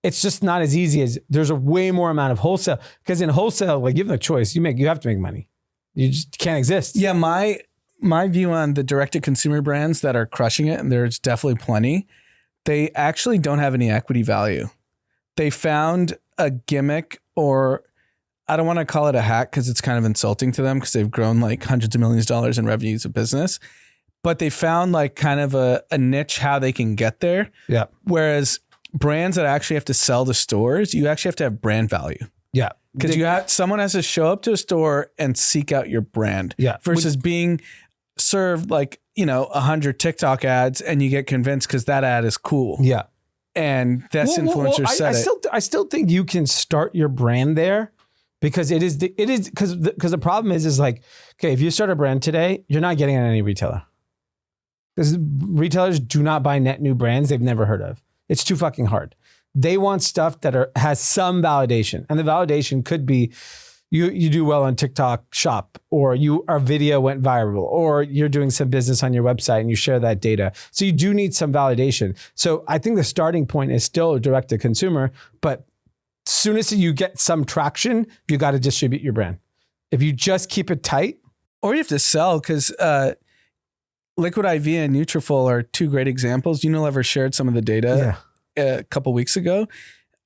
S1: It's just not as easy as there's a way more amount of wholesale. Because in wholesale, like you have no choice. You have to make money. You just can't exist.
S2: Yeah, my view on the direct-to-consumer brands that are crushing it, and there's definitely plenty, they actually don't have any equity value. They found a gimmick, or I don't want to call it a hack because it's kind of insulting to them because they've grown like hundreds of millions of dollars in revenues of business, but they found like kind of a niche how they can get there.
S1: Yeah.
S2: Whereas brands that actually have to sell to stores, you actually have to have brand value.
S1: Yeah.
S2: Because someone has to show up to a store and seek out your brand.
S1: Yeah.
S2: Versus being served like, 100 TikTok ads and you get convinced because that ad is cool.
S1: Yeah.
S2: And that's influencers said
S1: I still think you can start your brand there because because the problem is like, okay, if you start a brand today, you're not getting it at any retailer. Because retailers do not buy net new brands they've never heard of. It's too fucking hard. They want stuff that has some validation. And the validation could be you do well on TikTok shop, or our video went viral, or you're doing some business on your website and you share that data. So you do need some validation. So I think the starting point is still direct to consumer, but as soon as you get some traction, you got to distribute your brand. If you just keep it tight.
S2: Or you have to sell because Liquid IV and Nutrafol are two great examples. Unilever shared some of the data a couple weeks ago.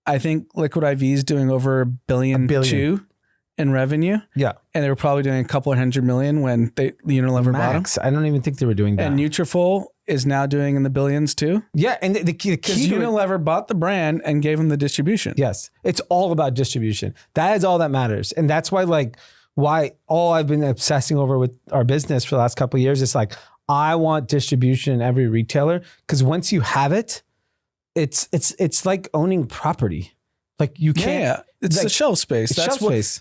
S2: I think Liquid IV is doing over $1 billion in revenue.
S1: Yeah.
S2: And they were probably doing a couple of $100 million when Unilever bought them.
S1: I don't even think they were doing that.
S2: And Nutrafol is now doing in the billions too.
S1: Yeah. And the key
S2: Unilever bought the brand and gave them the distribution.
S1: Yes. It's all about distribution. That is all that matters. And that's why all I've been obsessing over with our business for the last couple of years is like, I want distribution in every retailer, because once you have it, it's like owning property. Like you can't. Yeah,
S2: it's
S1: like,
S2: the shelf space.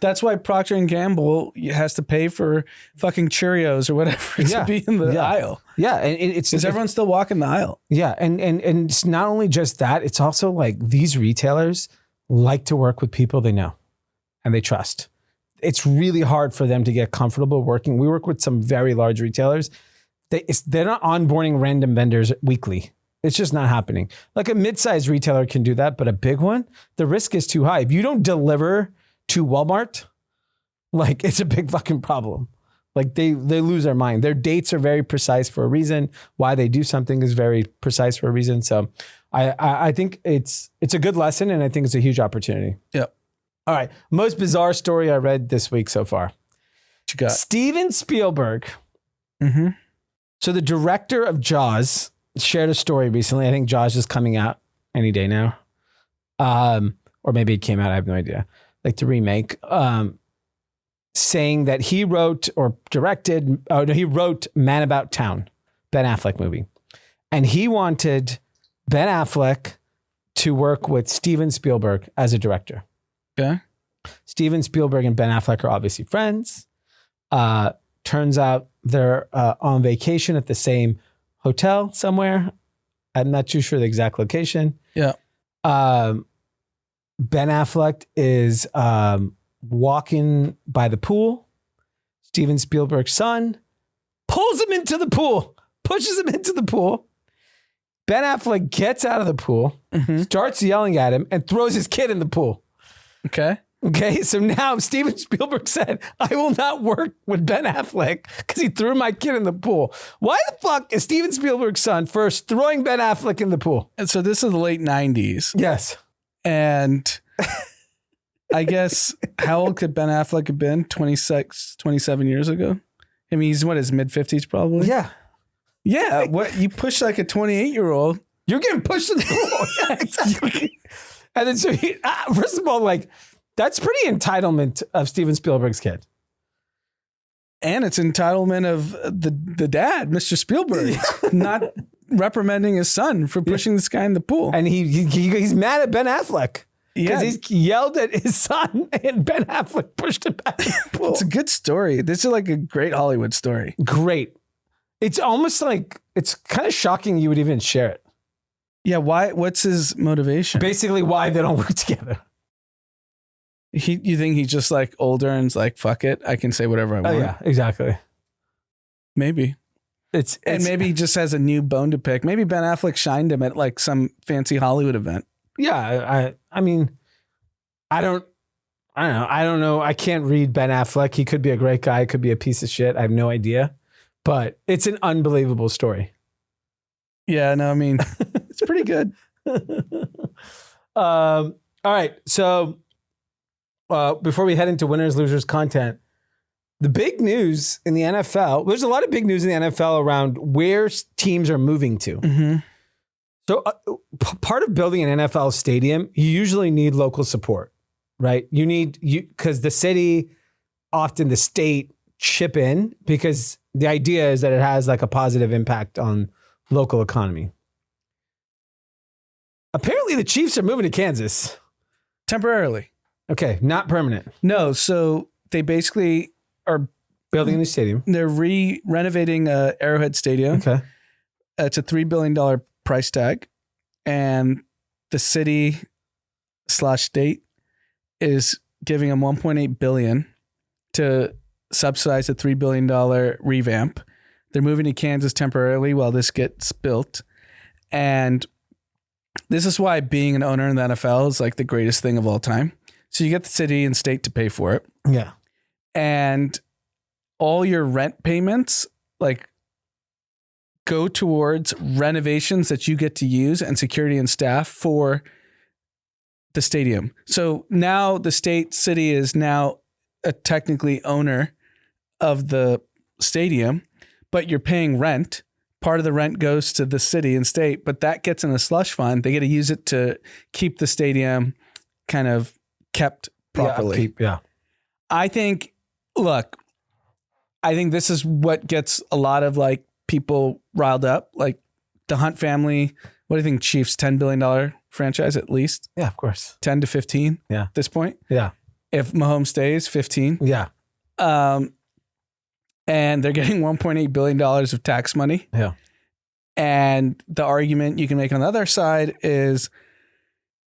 S2: That's why Procter and Gamble has to pay for fucking Cheerios or whatever to be in the aisle.
S1: Yeah, and it's
S2: because everyone's still walking the aisle.
S1: Yeah, and it's not only just that. It's also like these retailers like to work with people they know and they trust. It's really hard for them to get comfortable working. We work with some very large retailers. They're not onboarding random vendors weekly. It's just not happening. Like a mid-sized retailer can do that, but a big one, the risk is too high. If you don't deliver to Walmart, like it's a big fucking problem. Like they lose their mind. Their dates are very precise for a reason. Why they do something is very precise for a reason. So I think it's a good lesson, and I think it's a huge opportunity.
S2: Yep.
S1: All right. Most bizarre story I read this week so far.
S2: What you got?
S1: Steven Spielberg.
S2: Mm-hmm.
S1: So the director of Jaws shared a story recently. I think Jaws is coming out any day now. Or maybe it came out. I have no idea. Like the remake. Saying that he wrote or directed, he wrote Man About Town, Ben Affleck movie. And he wanted Ben Affleck to work with Steven Spielberg as a director.
S2: Okay. Steven
S1: Spielberg and Ben Affleck are obviously friends. Turns out they're on vacation at the same hotel somewhere. I'm not too sure the exact location.
S2: Yeah.
S1: Ben Affleck is walking by the pool. Steven Spielberg's son pulls him into the pool, pushes him into the pool. Ben Affleck gets out of the pool, starts yelling at him, and throws his kid in the pool. Okay, so now Steven Spielberg said, I will not work with Ben Affleck because he threw my kid in the pool. Why the fuck is Steven Spielberg's son first throwing Ben Affleck in the pool?
S2: And so this is the late 90s.
S1: Yes.
S2: And I guess, how old could Ben Affleck have been? 26, 27 years ago? I mean, he's his mid-50s probably?
S1: Yeah.
S2: Yeah, what you push like a 28-year-old.
S1: You're getting pushed in the pool. Yeah, exactly. And then so first of all, like, that's pretty entitlement of Steven Spielberg's kid.
S2: And it's entitlement of the dad, Mr. Spielberg, not reprimanding his son for pushing this guy in the pool.
S1: And he's mad at Ben Affleck. Because he's yelled at his son and Ben Affleck pushed him back in the pool.
S2: It's a good story. This is like a great Hollywood story.
S1: Great. It's almost like, it's kind of shocking you would even share it.
S2: Yeah, why? What's his motivation?
S1: Basically why they don't work together.
S2: You think he's just like older and is like, fuck it, I can say whatever I want.
S1: Oh yeah, exactly.
S2: Maybe. And maybe he just has a new bone to pick. Maybe Ben Affleck shined him at like some fancy Hollywood event.
S1: Yeah, I mean, I don't I don't know. I can't read Ben Affleck. He could be a great guy. Could be a piece of shit. I have no idea. But it's an unbelievable story.
S2: Yeah, no, I mean, it's pretty good.
S1: All right. So before we head into winners, losers content, the big news in the NFL, there's a lot of big news in the NFL around where teams are moving to.
S2: Mm-hmm.
S1: So part of building an NFL stadium, you usually need local support, right? Because the city, often the state chip in, because the idea is that it has like a positive impact on local economy. Apparently the Chiefs are moving to Kansas.
S2: Temporarily.
S1: Okay, not permanent.
S2: No, so they basically are
S1: Building a new stadium.
S2: They're renovating Arrowhead Stadium.
S1: Okay.
S2: It's a $3 billion price tag, and the city/state is giving them $1.8 billion to subsidize the $3 billion revamp. They're moving to Kansas temporarily while this gets built, and this is why being an owner in the NFL is like the greatest thing of all time. So you get the city and state to pay for it.
S1: Yeah.
S2: And all your rent payments like go towards renovations that you get to use and security and staff for the stadium. So now the city is now a technically owner of the stadium, but you're paying rent. Part of the rent goes to the city and state, but that gets in a slush fund. They get to use it to keep the stadium kind of kept properly.
S1: Yeah.
S2: I think this is what gets a lot of like people riled up. Like the Hunt family, what do you think, Chiefs, $10 billion franchise at least?
S1: Yeah, of course.
S2: 10 to 15 at this point.
S1: Yeah.
S2: If Mahomes stays, 15.
S1: Yeah.
S2: And they're getting $1.8 billion of tax money.
S1: Yeah.
S2: And the argument you can make on the other side is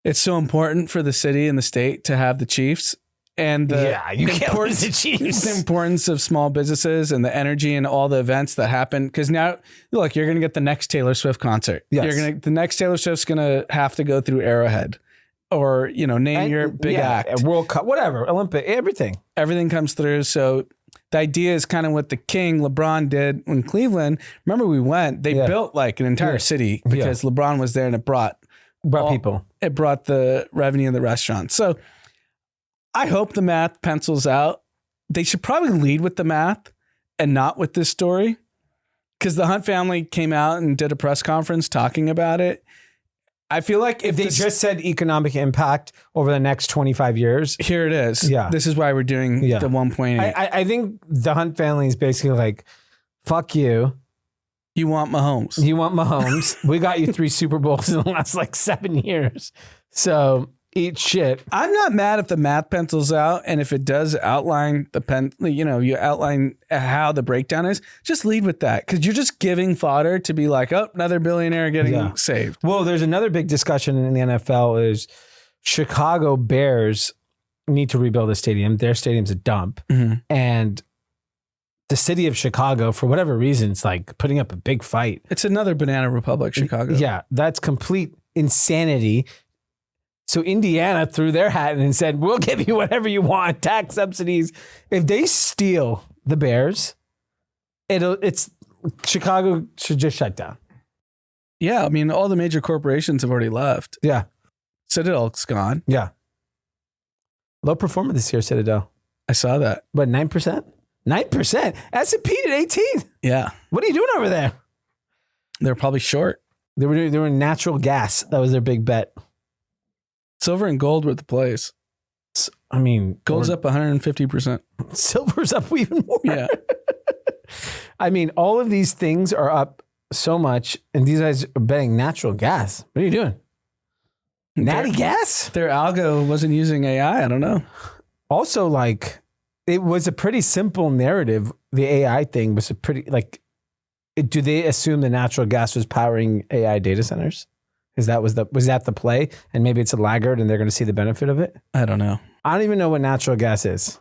S2: it's so important for the city and the state to have the Chiefs. And the importance of small businesses and the energy and all the events that happen. Because now, look, you're going to get the next Taylor Swift concert.
S1: Yes.
S2: The next Taylor Swift's going to have to go through Arrowhead, or name your big act,
S1: World Cup, whatever, Olympic, everything.
S2: Everything comes through. So the idea is kind of what the King LeBron did in Cleveland. Remember, we went. They built like an entire city because LeBron was there, and it brought
S1: people.
S2: It brought the revenue in the restaurant. So I hope the math pencils out. They should probably lead with the math and not with this story, because the Hunt family came out and did a press conference talking about it. I feel like if
S1: they just said economic impact over the next 25 years,
S2: here it is.
S1: Yeah.
S2: This is why we're doing the 1.8.
S1: I think the Hunt family is basically like, fuck you.
S2: You want Mahomes.
S1: We got you 3 Super Bowls in the last like 7 years. So eat shit.
S2: I'm not mad if the math pencils out, and if it does outline you outline how the breakdown is, just lead with that, because you're just giving fodder to be like, oh, another billionaire getting saved.
S1: Well, there's another big discussion in the NFL is Chicago Bears need to rebuild a stadium. Their stadium's a dump.
S2: Mm-hmm.
S1: And the city of Chicago, for whatever reason, is like putting up a big fight.
S2: It's another banana republic, Chicago.
S1: Yeah, that's complete insanity. So Indiana threw their hat in and said, we'll give you whatever you want, tax subsidies. If they steal the Bears, it's Chicago should just shut down.
S2: Yeah, I mean, all the major corporations have already left.
S1: Yeah.
S2: Citadel's gone.
S1: Yeah. Low performer this year, Citadel.
S2: I saw that.
S1: But 9%? 9%? S&P at 18.
S2: Yeah.
S1: What are you doing over there?
S2: They're probably short.
S1: They were doing natural gas. That was their big bet.
S2: Silver and gold were the plays.
S1: I mean,
S2: gold's up 150%.
S1: Silver's up even more.
S2: Yeah.
S1: I mean, all of these things are up so much, and these guys are betting natural gas. What are you doing? Natty gas?
S2: Their algo wasn't using AI. I don't know.
S1: Also, like, it was a pretty simple narrative. The AI thing was a pretty, like, do they assume the natural gas was powering AI data centers? Was that the play? And maybe it's a laggard and they're going to see the benefit of it?
S2: I don't know.
S1: I don't even know what natural gas is.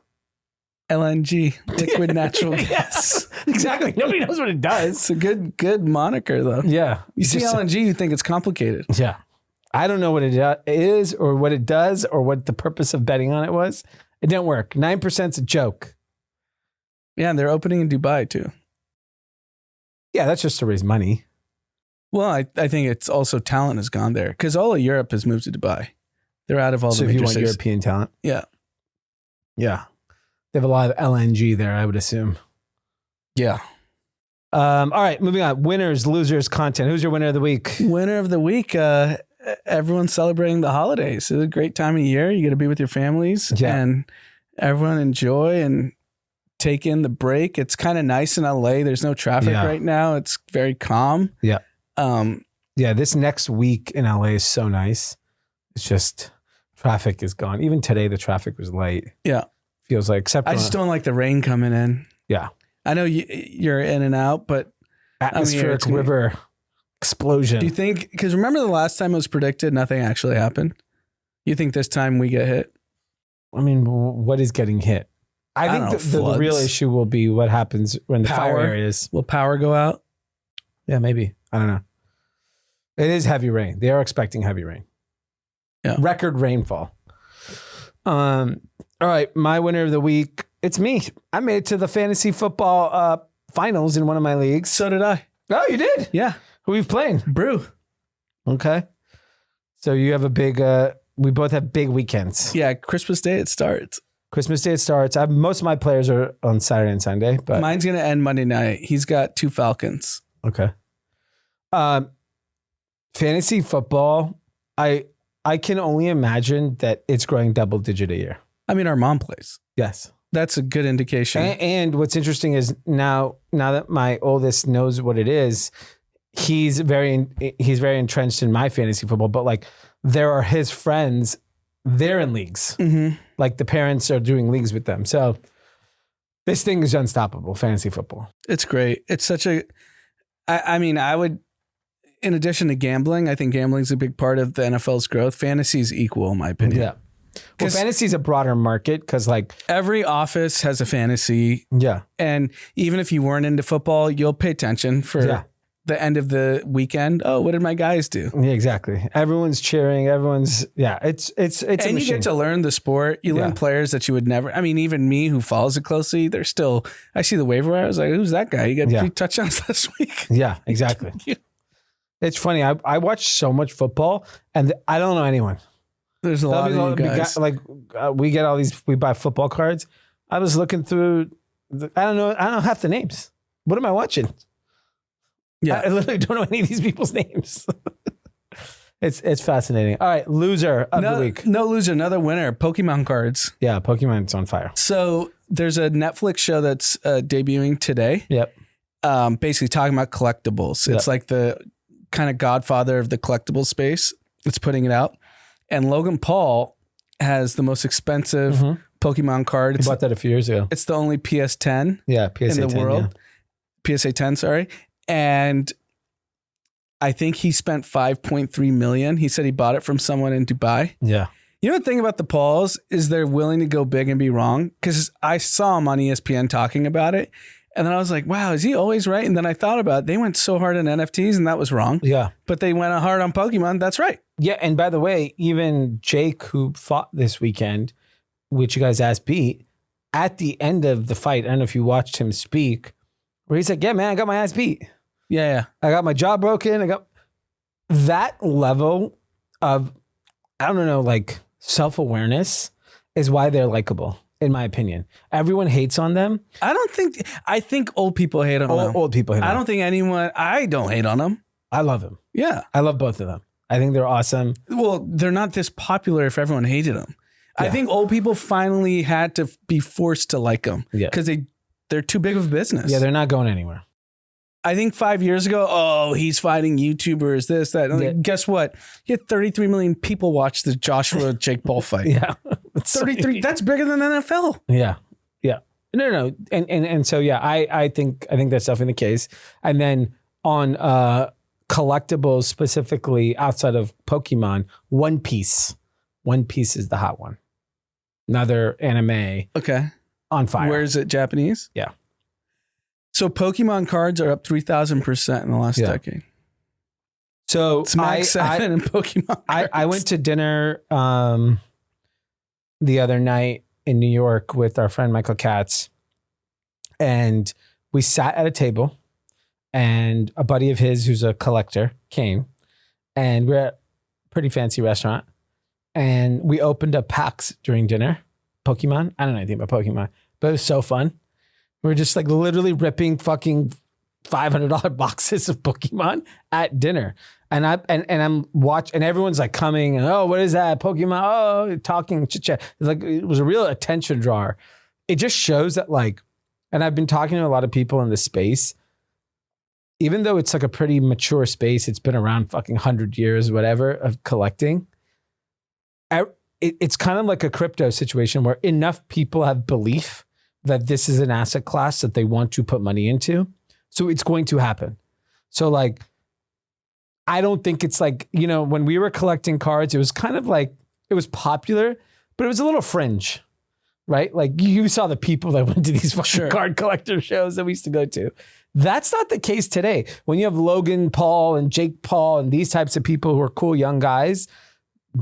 S2: LNG, liquid natural gas.
S1: Exactly. Nobody knows what it does.
S2: It's a good moniker, though.
S1: Yeah.
S2: You see LNG, you think it's complicated.
S1: Yeah. I don't know what it is or what it does or what the purpose of betting on it was. It didn't work. 9%'s a joke.
S2: Yeah, and they're opening in Dubai too.
S1: Yeah, that's just to raise money.
S2: Well, I think it's also talent has gone there because all of Europe has moved to Dubai. They're out of all
S1: So
S2: the
S1: if you
S2: major
S1: want
S2: cities.
S1: European talent.
S2: Yeah.
S1: Yeah. They have a lot of LNG there, I would assume.
S2: Yeah.
S1: All right, moving on. Winners, losers, content. Who's your winner of the week?
S2: Winner of the week, everyone's celebrating the holidays. It's a great time of year. You get to be with your families and everyone enjoy and take in the break. It's kind of nice in LA. There's no traffic right now. It's very calm.
S1: Yeah. This next week in LA is so nice. It's just traffic is gone. Even today, the traffic was light.
S2: Yeah.
S1: Feels like, except
S2: I just don't like the rain coming in.
S1: Yeah.
S2: I know you're in and out, but
S1: atmospheric river explosion.
S2: Do you think, because remember the last time it was predicted, nothing actually happened? You think this time we get hit?
S1: I mean, what is getting hit? I think the real issue will be what happens when the fire areas.
S2: Will power go out?
S1: Yeah, maybe. I don't know. It is heavy rain. They are expecting heavy rain.
S2: Yeah.
S1: Record rainfall. All right. My winner of the week. It's me. I made it to the fantasy football finals in one of my leagues.
S2: So did I.
S1: Oh, you did?
S2: Yeah.
S1: Who are you playing?
S2: Brew.
S1: Okay. So you have a big, we both have big weekends.
S2: Yeah. Christmas Day it starts.
S1: Christmas Day it starts. Most of my players are on Saturday and Sunday. But
S2: mine's going to end Monday night. He's got 2 Falcons.
S1: Okay. Fantasy football, I can only imagine that it's growing double digit a year.
S2: I mean, our mom plays.
S1: Yes.
S2: That's a good indication.
S1: And what's interesting is now that my oldest knows what it is, he's very entrenched in my fantasy football, but like there are his friends, they're in leagues.
S2: Mm-hmm.
S1: Like the parents are doing leagues with them. So this thing is unstoppable, fantasy football.
S2: It's great. It's such a, I mean, I would, in addition to gambling, I think gambling is a big part of the NFL's growth. Fantasy is equal, in my opinion.
S1: Yeah. Well, fantasy is a broader market because like
S2: every office has a fantasy.
S1: Yeah.
S2: And even if you weren't into football, you'll pay attention for the end of the weekend. Oh, what did my guys do?
S1: Yeah, exactly. Everyone's cheering. Everyone's it's
S2: and you get to learn the sport. You learn players that you would never. I mean, even me who follows it closely, they're still. I see the waiver wire. I was like, who's that guy? He got 3 touchdowns last week.
S1: Yeah, exactly. It's funny. I watch so much football, and I don't know anyone.
S2: There's a lot of you guys.
S1: We get all these. We buy football cards. I was looking through. I don't know half the names. What am I watching?
S2: Yeah,
S1: I literally don't know any of these people's names. It's fascinating. All right, loser of the week.
S2: No loser, another winner. Pokemon cards.
S1: Yeah, Pokemon's on fire.
S2: So there's a Netflix show that's debuting today.
S1: Yep.
S2: Basically talking about collectibles. It's like the kind of godfather of the collectible space. It's putting it out. And Logan Paul has the most expensive Pokemon card.
S1: He bought that a few years ago.
S2: It's the only PS10
S1: PSA
S2: in the
S1: 10,
S2: world. Yeah. PSA 10, sorry. And I think he spent $5.3 million. He said he bought it from someone in Dubai.
S1: Yeah.
S2: You know the thing about the Pauls is they're willing to go big and be wrong. Because I saw him on ESPN talking about it. And then I was like, wow, is he always right? And then I thought about it. They went so hard on NFTs and that was wrong.
S1: Yeah.
S2: But they went hard on Pokemon. That's right.
S1: Yeah. And by the way, even Jake, who fought this weekend, which you guys asked beat, at the end of the fight, I don't know if you watched him speak, where he's like, yeah, man, I got my ass beat.
S2: Yeah.
S1: I got my jaw broken. I got that level of, I don't know, like self-awareness is why they're likable. In my opinion, everyone hates on them.
S2: I think old people hate on them.
S1: Old people hate on them.
S2: I don't hate on them.
S1: I love them.
S2: Yeah.
S1: I love both of them. I think they're awesome.
S2: Well, they're not this popular if everyone hated them. Yeah. I think old people finally had to be forced to like them because they're too big of a business.
S1: Yeah, they're not going anywhere.
S2: I think 5 years ago, he's fighting YouTubers, this, that. Like, guess what? He had 33 million people watch the Joshua Jake Paul fight.
S1: Yeah.
S2: 33. That's bigger than the NFL.
S1: Yeah. Yeah. No. And so, yeah, I think that's definitely the case. And then on collectibles, specifically outside of Pokemon, One Piece. One Piece is the hot one. Another anime.
S2: Okay.
S1: On fire.
S2: Where is it? Japanese?
S1: Yeah.
S2: So Pokemon cards are up 3,000% in the last decade.
S1: So
S2: it's Max 7 and Pokemon cards.
S1: I went to dinner the other night in New York with our friend Michael Katz, and we sat at a table, and a buddy of his who's a collector came, and we're at a pretty fancy restaurant, and we opened up packs during dinner. Pokemon. I don't know anything about Pokemon, but it was so fun. We were just like literally ripping fucking $500 boxes of Pokemon at dinner. And I'm watching, and everyone's like coming and, oh, what is that? Pokemon. Oh, talking, chit chat. It's like, it was a real attention drawer. It just shows that like, and I've been talking to a lot of people in this space, even though it's like a pretty mature space, it's been around fucking 100 years, whatever, of collecting. It's kind of like a crypto situation where enough people have belief that this is an asset class that they want to put money into. So it's going to happen. So like, I don't think it's like, you know, when we were collecting cards, it was kind of like, it was popular, but it was a little fringe, right? Like you saw the people that went to these fucking card collector shows that we used to go to. That's not the case today. When you have Logan Paul and Jake Paul and these types of people who are cool young guys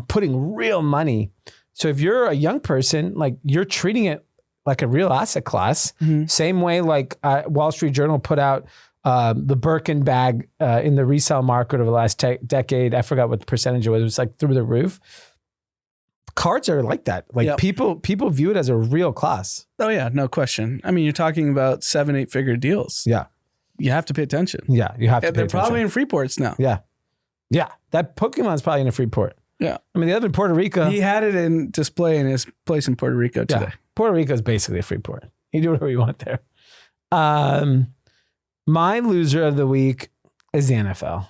S1: putting real money. So if you're a young person, like you're treating it like a real asset class. Same way like Wall Street Journal put out the Birkin bag in the resale market over the last decade. I forgot what the percentage it was. It was like through the roof. Cards are like that. Like people view it as a real class.
S2: Oh yeah, no question. I mean, you're talking about 7-8 figure deals.
S1: Yeah.
S2: You have to pay attention.
S1: Yeah, you have to pay
S2: They're
S1: attention.
S2: probably in Freeports now.
S1: Yeah. Yeah. That Pokemon's probably in a Freeport.
S2: Yeah.
S1: I mean, they live in Puerto Rico.
S2: He had it in display in his place in Puerto Rico today.
S1: Yeah. Puerto Rico is basically a free port. You do whatever you want there. My loser of the week is the NFL.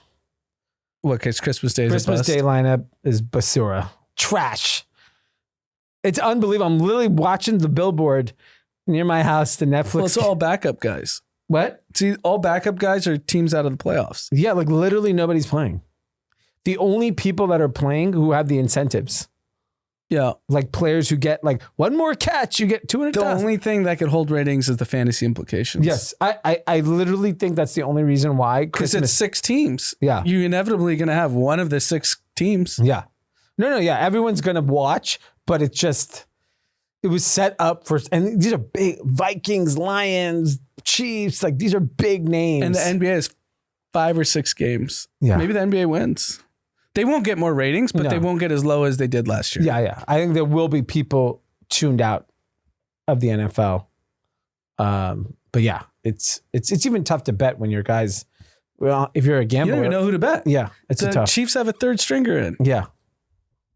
S2: What, because Christmas Day is
S1: Christmas Day lineup is basura. Trash. It's unbelievable. I'm literally watching the billboard near my house, the Netflix.
S2: Well, it's all backup guys.
S1: What?
S2: See, all backup guys are teams out of the playoffs.
S1: Yeah, like literally nobody's playing. The only people that are playing who have the incentives.
S2: Yeah.
S1: Like players who get like one more catch, you get 200,000.
S2: The only thing that could hold ratings is the fantasy implications.
S1: Yes. I literally think that's the only reason why.
S2: Because it's 6 teams.
S1: Yeah.
S2: You're inevitably going to have one of the 6 teams.
S1: Yeah. No. Yeah. Everyone's going to watch, but it was set up for, and these are big Vikings, Lions, Chiefs. Like these are big names.
S2: And the NBA is 5 or 6 games.
S1: Yeah.
S2: Maybe the NBA wins. They won't get more ratings, but they won't get as low as they did last year.
S1: Yeah. I think there will be people tuned out of the NFL. But yeah, it's even tough to bet when your guys, well, if you're a gambler.
S2: You don't even know who to bet.
S1: Yeah. It's
S2: the
S1: tough.
S2: Chiefs have a third stringer in.
S1: Yeah.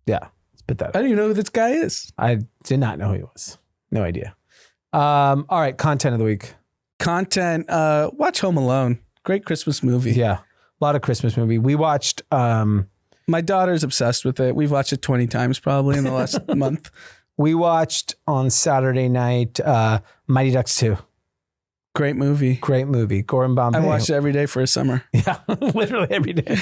S1: Yeah. It's pathetic.
S2: I don't even know who this guy is.
S1: I did not know who he was. No idea. All right. Content of the week.
S2: Content. Watch Home Alone. Great Christmas movie.
S1: Yeah. A lot of Christmas movie. We watched,
S2: my daughter's obsessed with it. We've watched it 20 times probably in the last month.
S1: We watched on Saturday night Mighty Ducks 2.
S2: Great movie.
S1: Gordon Bombay.
S2: I watched it every day for a summer.
S1: Yeah, literally every day.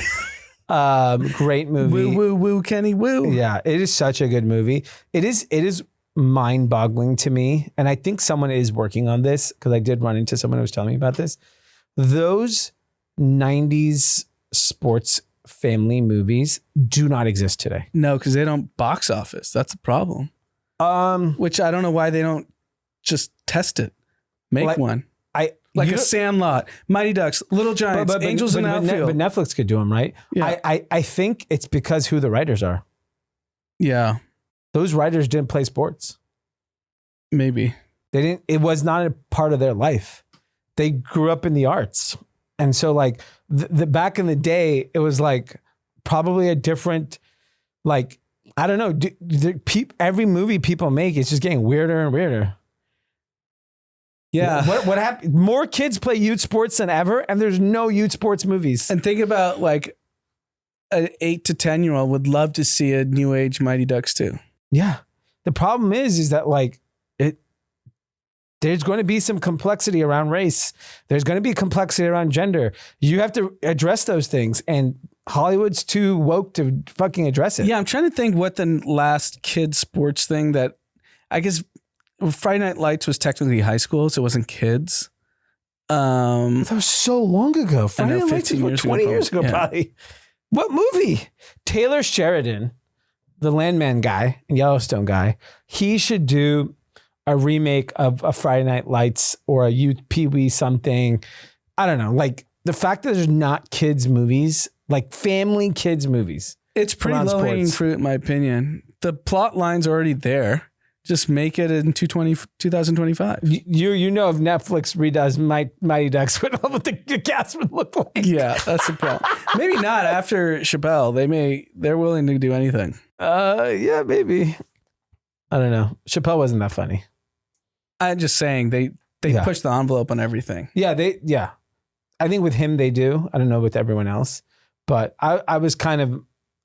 S1: Great movie.
S2: Woo, woo, woo, Kenny, woo.
S1: Yeah, it is such a good movie. It is mind-boggling to me. And I think someone is working on this because I did run into someone who was telling me about this. Those 90s sports family movies do not exist today.
S2: No, because they don't box office. That's the problem. Which I don't know why they don't just test it. Make one. Like a Sandlot, Mighty Ducks, Little Giants, Angels in the Outfield.
S1: But Netflix could do them, right?
S2: Yeah.
S1: I think it's because who the writers are.
S2: Yeah.
S1: Those writers didn't play sports.
S2: Maybe.
S1: They didn't. It was not a part of their life. They grew up in the arts. And so like the back in the day, it was like probably a different, like, I don't know. Every movie people make is just getting weirder and weirder.
S2: Yeah.
S1: What happened? More kids play youth sports than ever, and there's no youth sports movies.
S2: And think about like an 8 to 10-year-old would love to see a new age Mighty Ducks too.
S1: Yeah. The problem is that like there's going to be some complexity around race. There's going to be complexity around gender. You have to address those things, and Hollywood's too woke to fucking address it.
S2: Yeah, I'm trying to think what the last kids sports thing that I guess Friday Night Lights was technically high school, so it wasn't kids.
S1: That was so long ago. Friday Night Lights was 20 years ago, probably. What movie? Taylor Sheridan, the landman guy and Yellowstone guy, he should do a remake of a Friday Night Lights or a Pee Wee something. I don't know. Like the fact that there's not kids movies, like family kids movies.
S2: It's pretty low-hanging fruit, in my opinion. The plot line's already there. Just make it in 2025.
S1: You know if Netflix redoes Mighty Ducks, what the cast would look like.
S2: Yeah, that's the problem. Maybe not after Chappelle. They're willing to do anything.
S1: Yeah, maybe. I don't know. Chappelle wasn't that funny.
S2: I'm just saying they push the envelope on everything.
S1: Yeah, I think with him they do. I don't know with everyone else, but I was kind of.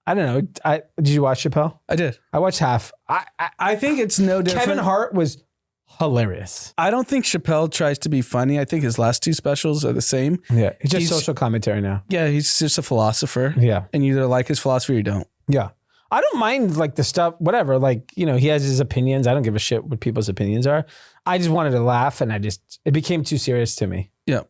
S1: I don't know. Did you watch Chappelle?
S2: I did.
S1: I watched half.
S2: I think it's no different.
S1: Kevin Hart was hilarious.
S2: I don't think Chappelle tries to be funny. I think his last two specials are the same.
S1: Yeah. He's just social commentary now.
S2: Yeah. He's just a philosopher.
S1: Yeah.
S2: And you either like his philosophy or you don't.
S1: Yeah. I don't mind like the stuff, whatever. Like, he has his opinions. I don't give a shit what people's opinions are. I just wanted to laugh and it became too serious to me.
S2: Yeah.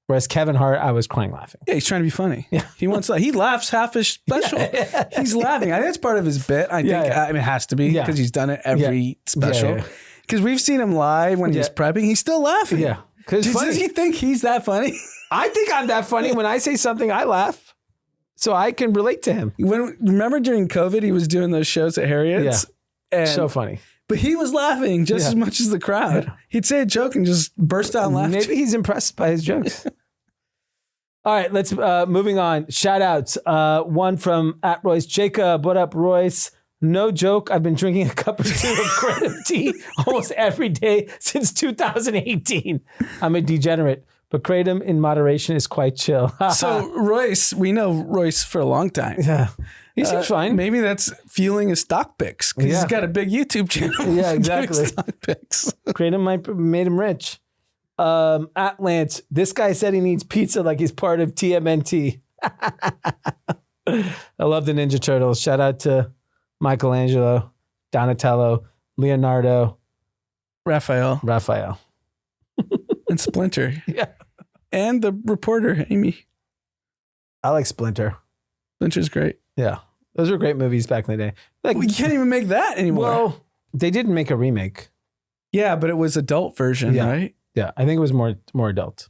S1: Whereas Kevin Hart, I was crying laughing.
S2: Yeah, he's trying to be funny. Yeah. He laughs half his special. Yeah. He's laughing. I think that's part of his bit. I think it has to be because he's done it every special. Because we've seen him live when he's prepping. He's still laughing.
S1: Yeah.
S2: Does he think he's that funny?
S1: I think I'm that funny. When I say something, I laugh. So I can relate to him.
S2: Remember during COVID, he was doing those shows at Harriet's?
S1: Yeah. So funny.
S2: But he was laughing just as much as the crowd. Yeah. He'd say a joke and just burst out laughing.
S1: Maybe he's impressed by his jokes. All right, let's moving on. Shout outs. One from @Royce Jacob. What up, Royce? No joke. I've been drinking a cup or two of Kratom tea almost every day since 2018. I'm a degenerate, but Kratom in moderation is quite chill.
S2: So Royce, we know Royce for a long time.
S1: Yeah. He seems fine.
S2: Maybe that's fueling his stock picks because he's got a big YouTube channel.
S1: Yeah, exactly.
S2: Stock picks.
S1: Kratom made him rich. At Lance, this guy said he needs pizza like he's part of TMNT. I love the Ninja Turtles. Shout out to Michelangelo, Donatello, Leonardo,
S2: Raphael,
S1: and
S2: Splinter.
S1: Yeah.
S2: And the reporter, Amy.
S1: I like Splinter.
S2: Splinter's great.
S1: Yeah. Those were great movies back in the day.
S2: Like, we can't even make that anymore.
S1: Well, they didn't make a remake.
S2: Yeah, but it was adult version, right?
S1: Yeah, I think it was more adult.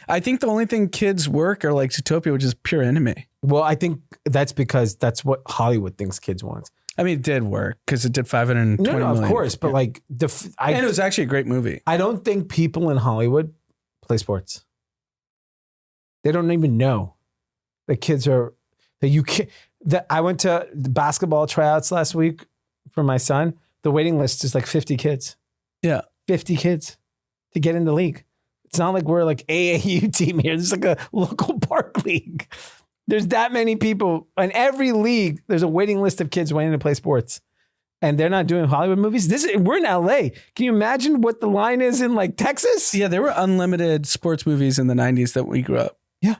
S2: I think the only thing kids work are like Zootopia, which is pure anime.
S1: Well, I think that's because that's what Hollywood thinks kids want.
S2: I mean, it did work because it did 520 million.
S1: Of course, but like
S2: and it was actually a great movie.
S1: I don't think people in Hollywood play sports. They don't even know that kids are that you can't. That I went to the basketball tryouts last week for my son. The waiting list is like 50 kids.
S2: Yeah,
S1: 50 kids to get in the league. It's not like we're like AAU team here. It's like a local park league. There's that many people in every league. There's a waiting list of kids waiting to play sports, and they're not doing Hollywood movies. We're in LA. Can you imagine what the line is in like Texas?
S2: Yeah, there were unlimited sports movies in the 90s that we grew up.
S1: Yeah.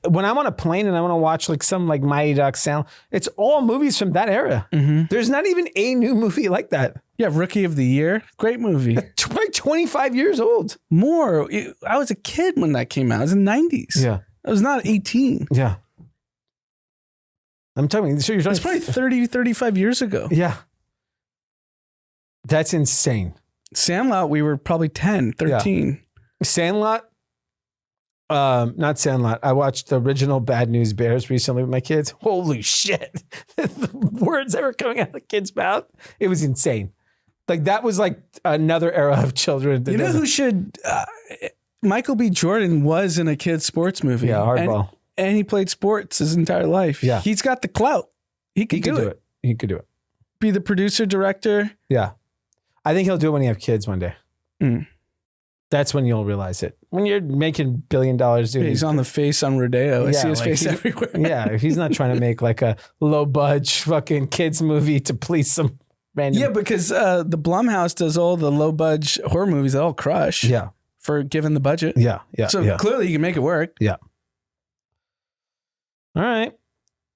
S1: When I'm on a plane and I want to watch like some like Mighty Ducks sound, it's all movies from that era.
S2: Mm-hmm.
S1: There's not even a new movie like that.
S2: Yeah, Rookie of the Year. Great movie.
S1: Like 25 years old.
S2: More. I was a kid when that came out. I was in the 90s.
S1: Yeah.
S2: I was not 18.
S1: Yeah. I'm telling you. So you're
S2: It's probably 30, 35 years ago.
S1: Yeah. That's insane.
S2: Sandlot, we were probably 10, 13.
S1: Yeah. Sandlot. Not Sandlot. I watched the original Bad News Bears recently with my kids. Holy shit. The words that were coming out of the kid's mouth. It was insane. Like that was like another era of children.
S2: You know who should, Michael B. Jordan was in a kid's sports movie.
S1: Yeah, Hardball.
S2: And he played sports his entire life.
S1: Yeah.
S2: He's got the clout. He could do it.
S1: He could do it.
S2: Be the producer, director.
S1: Yeah. I think he'll do it when you have kids one day.
S2: Mm.
S1: That's when you'll realize it. When you're making $1 billion, dude.
S2: Yeah, he's on the face on Rodeo. I see his face everywhere.
S1: Yeah. He's not trying to make like a low budge fucking kids movie to please some random.
S2: Yeah, because the Blumhouse does all the low budge horror movies that all crush.
S1: Yeah.
S2: For given the budget.
S1: Yeah. Yeah.
S2: So clearly you can make it work.
S1: Yeah. All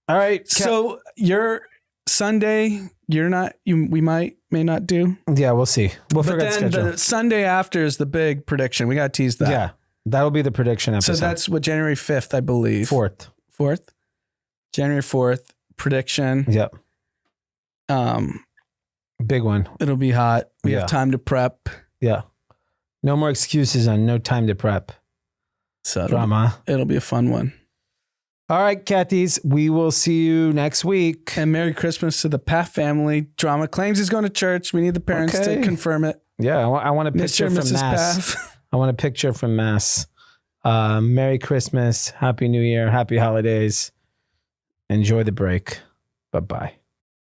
S1: right.
S2: So your Sunday, we may not do.
S1: Yeah, we'll see. We'll figure out the
S2: then
S1: schedule.
S2: the Sunday after is the big prediction. We got to tease that.
S1: Yeah. That'll be the prediction episode.
S2: So that's what, January 5th, I believe.
S1: 4th.
S2: January 4th, prediction.
S1: Yep. Big one.
S2: It'll be hot. We
S1: Yeah.
S2: have time to prep.
S1: Yeah. No more excuses on no time to prep.
S2: So
S1: Drama.
S2: it'll be a fun one.
S1: All right, Cathies. We will see you next week.
S2: And Merry Christmas to the Pfaff family. Drama claims he's going to church. We need the parents to confirm it.
S1: Yeah, I want a picture
S2: Mr. and
S1: from
S2: Mrs.
S1: Mass.
S2: Pfaff.
S1: I want a picture from Mass. Merry Christmas. Happy New Year. Happy holidays. Enjoy the break. Bye-bye.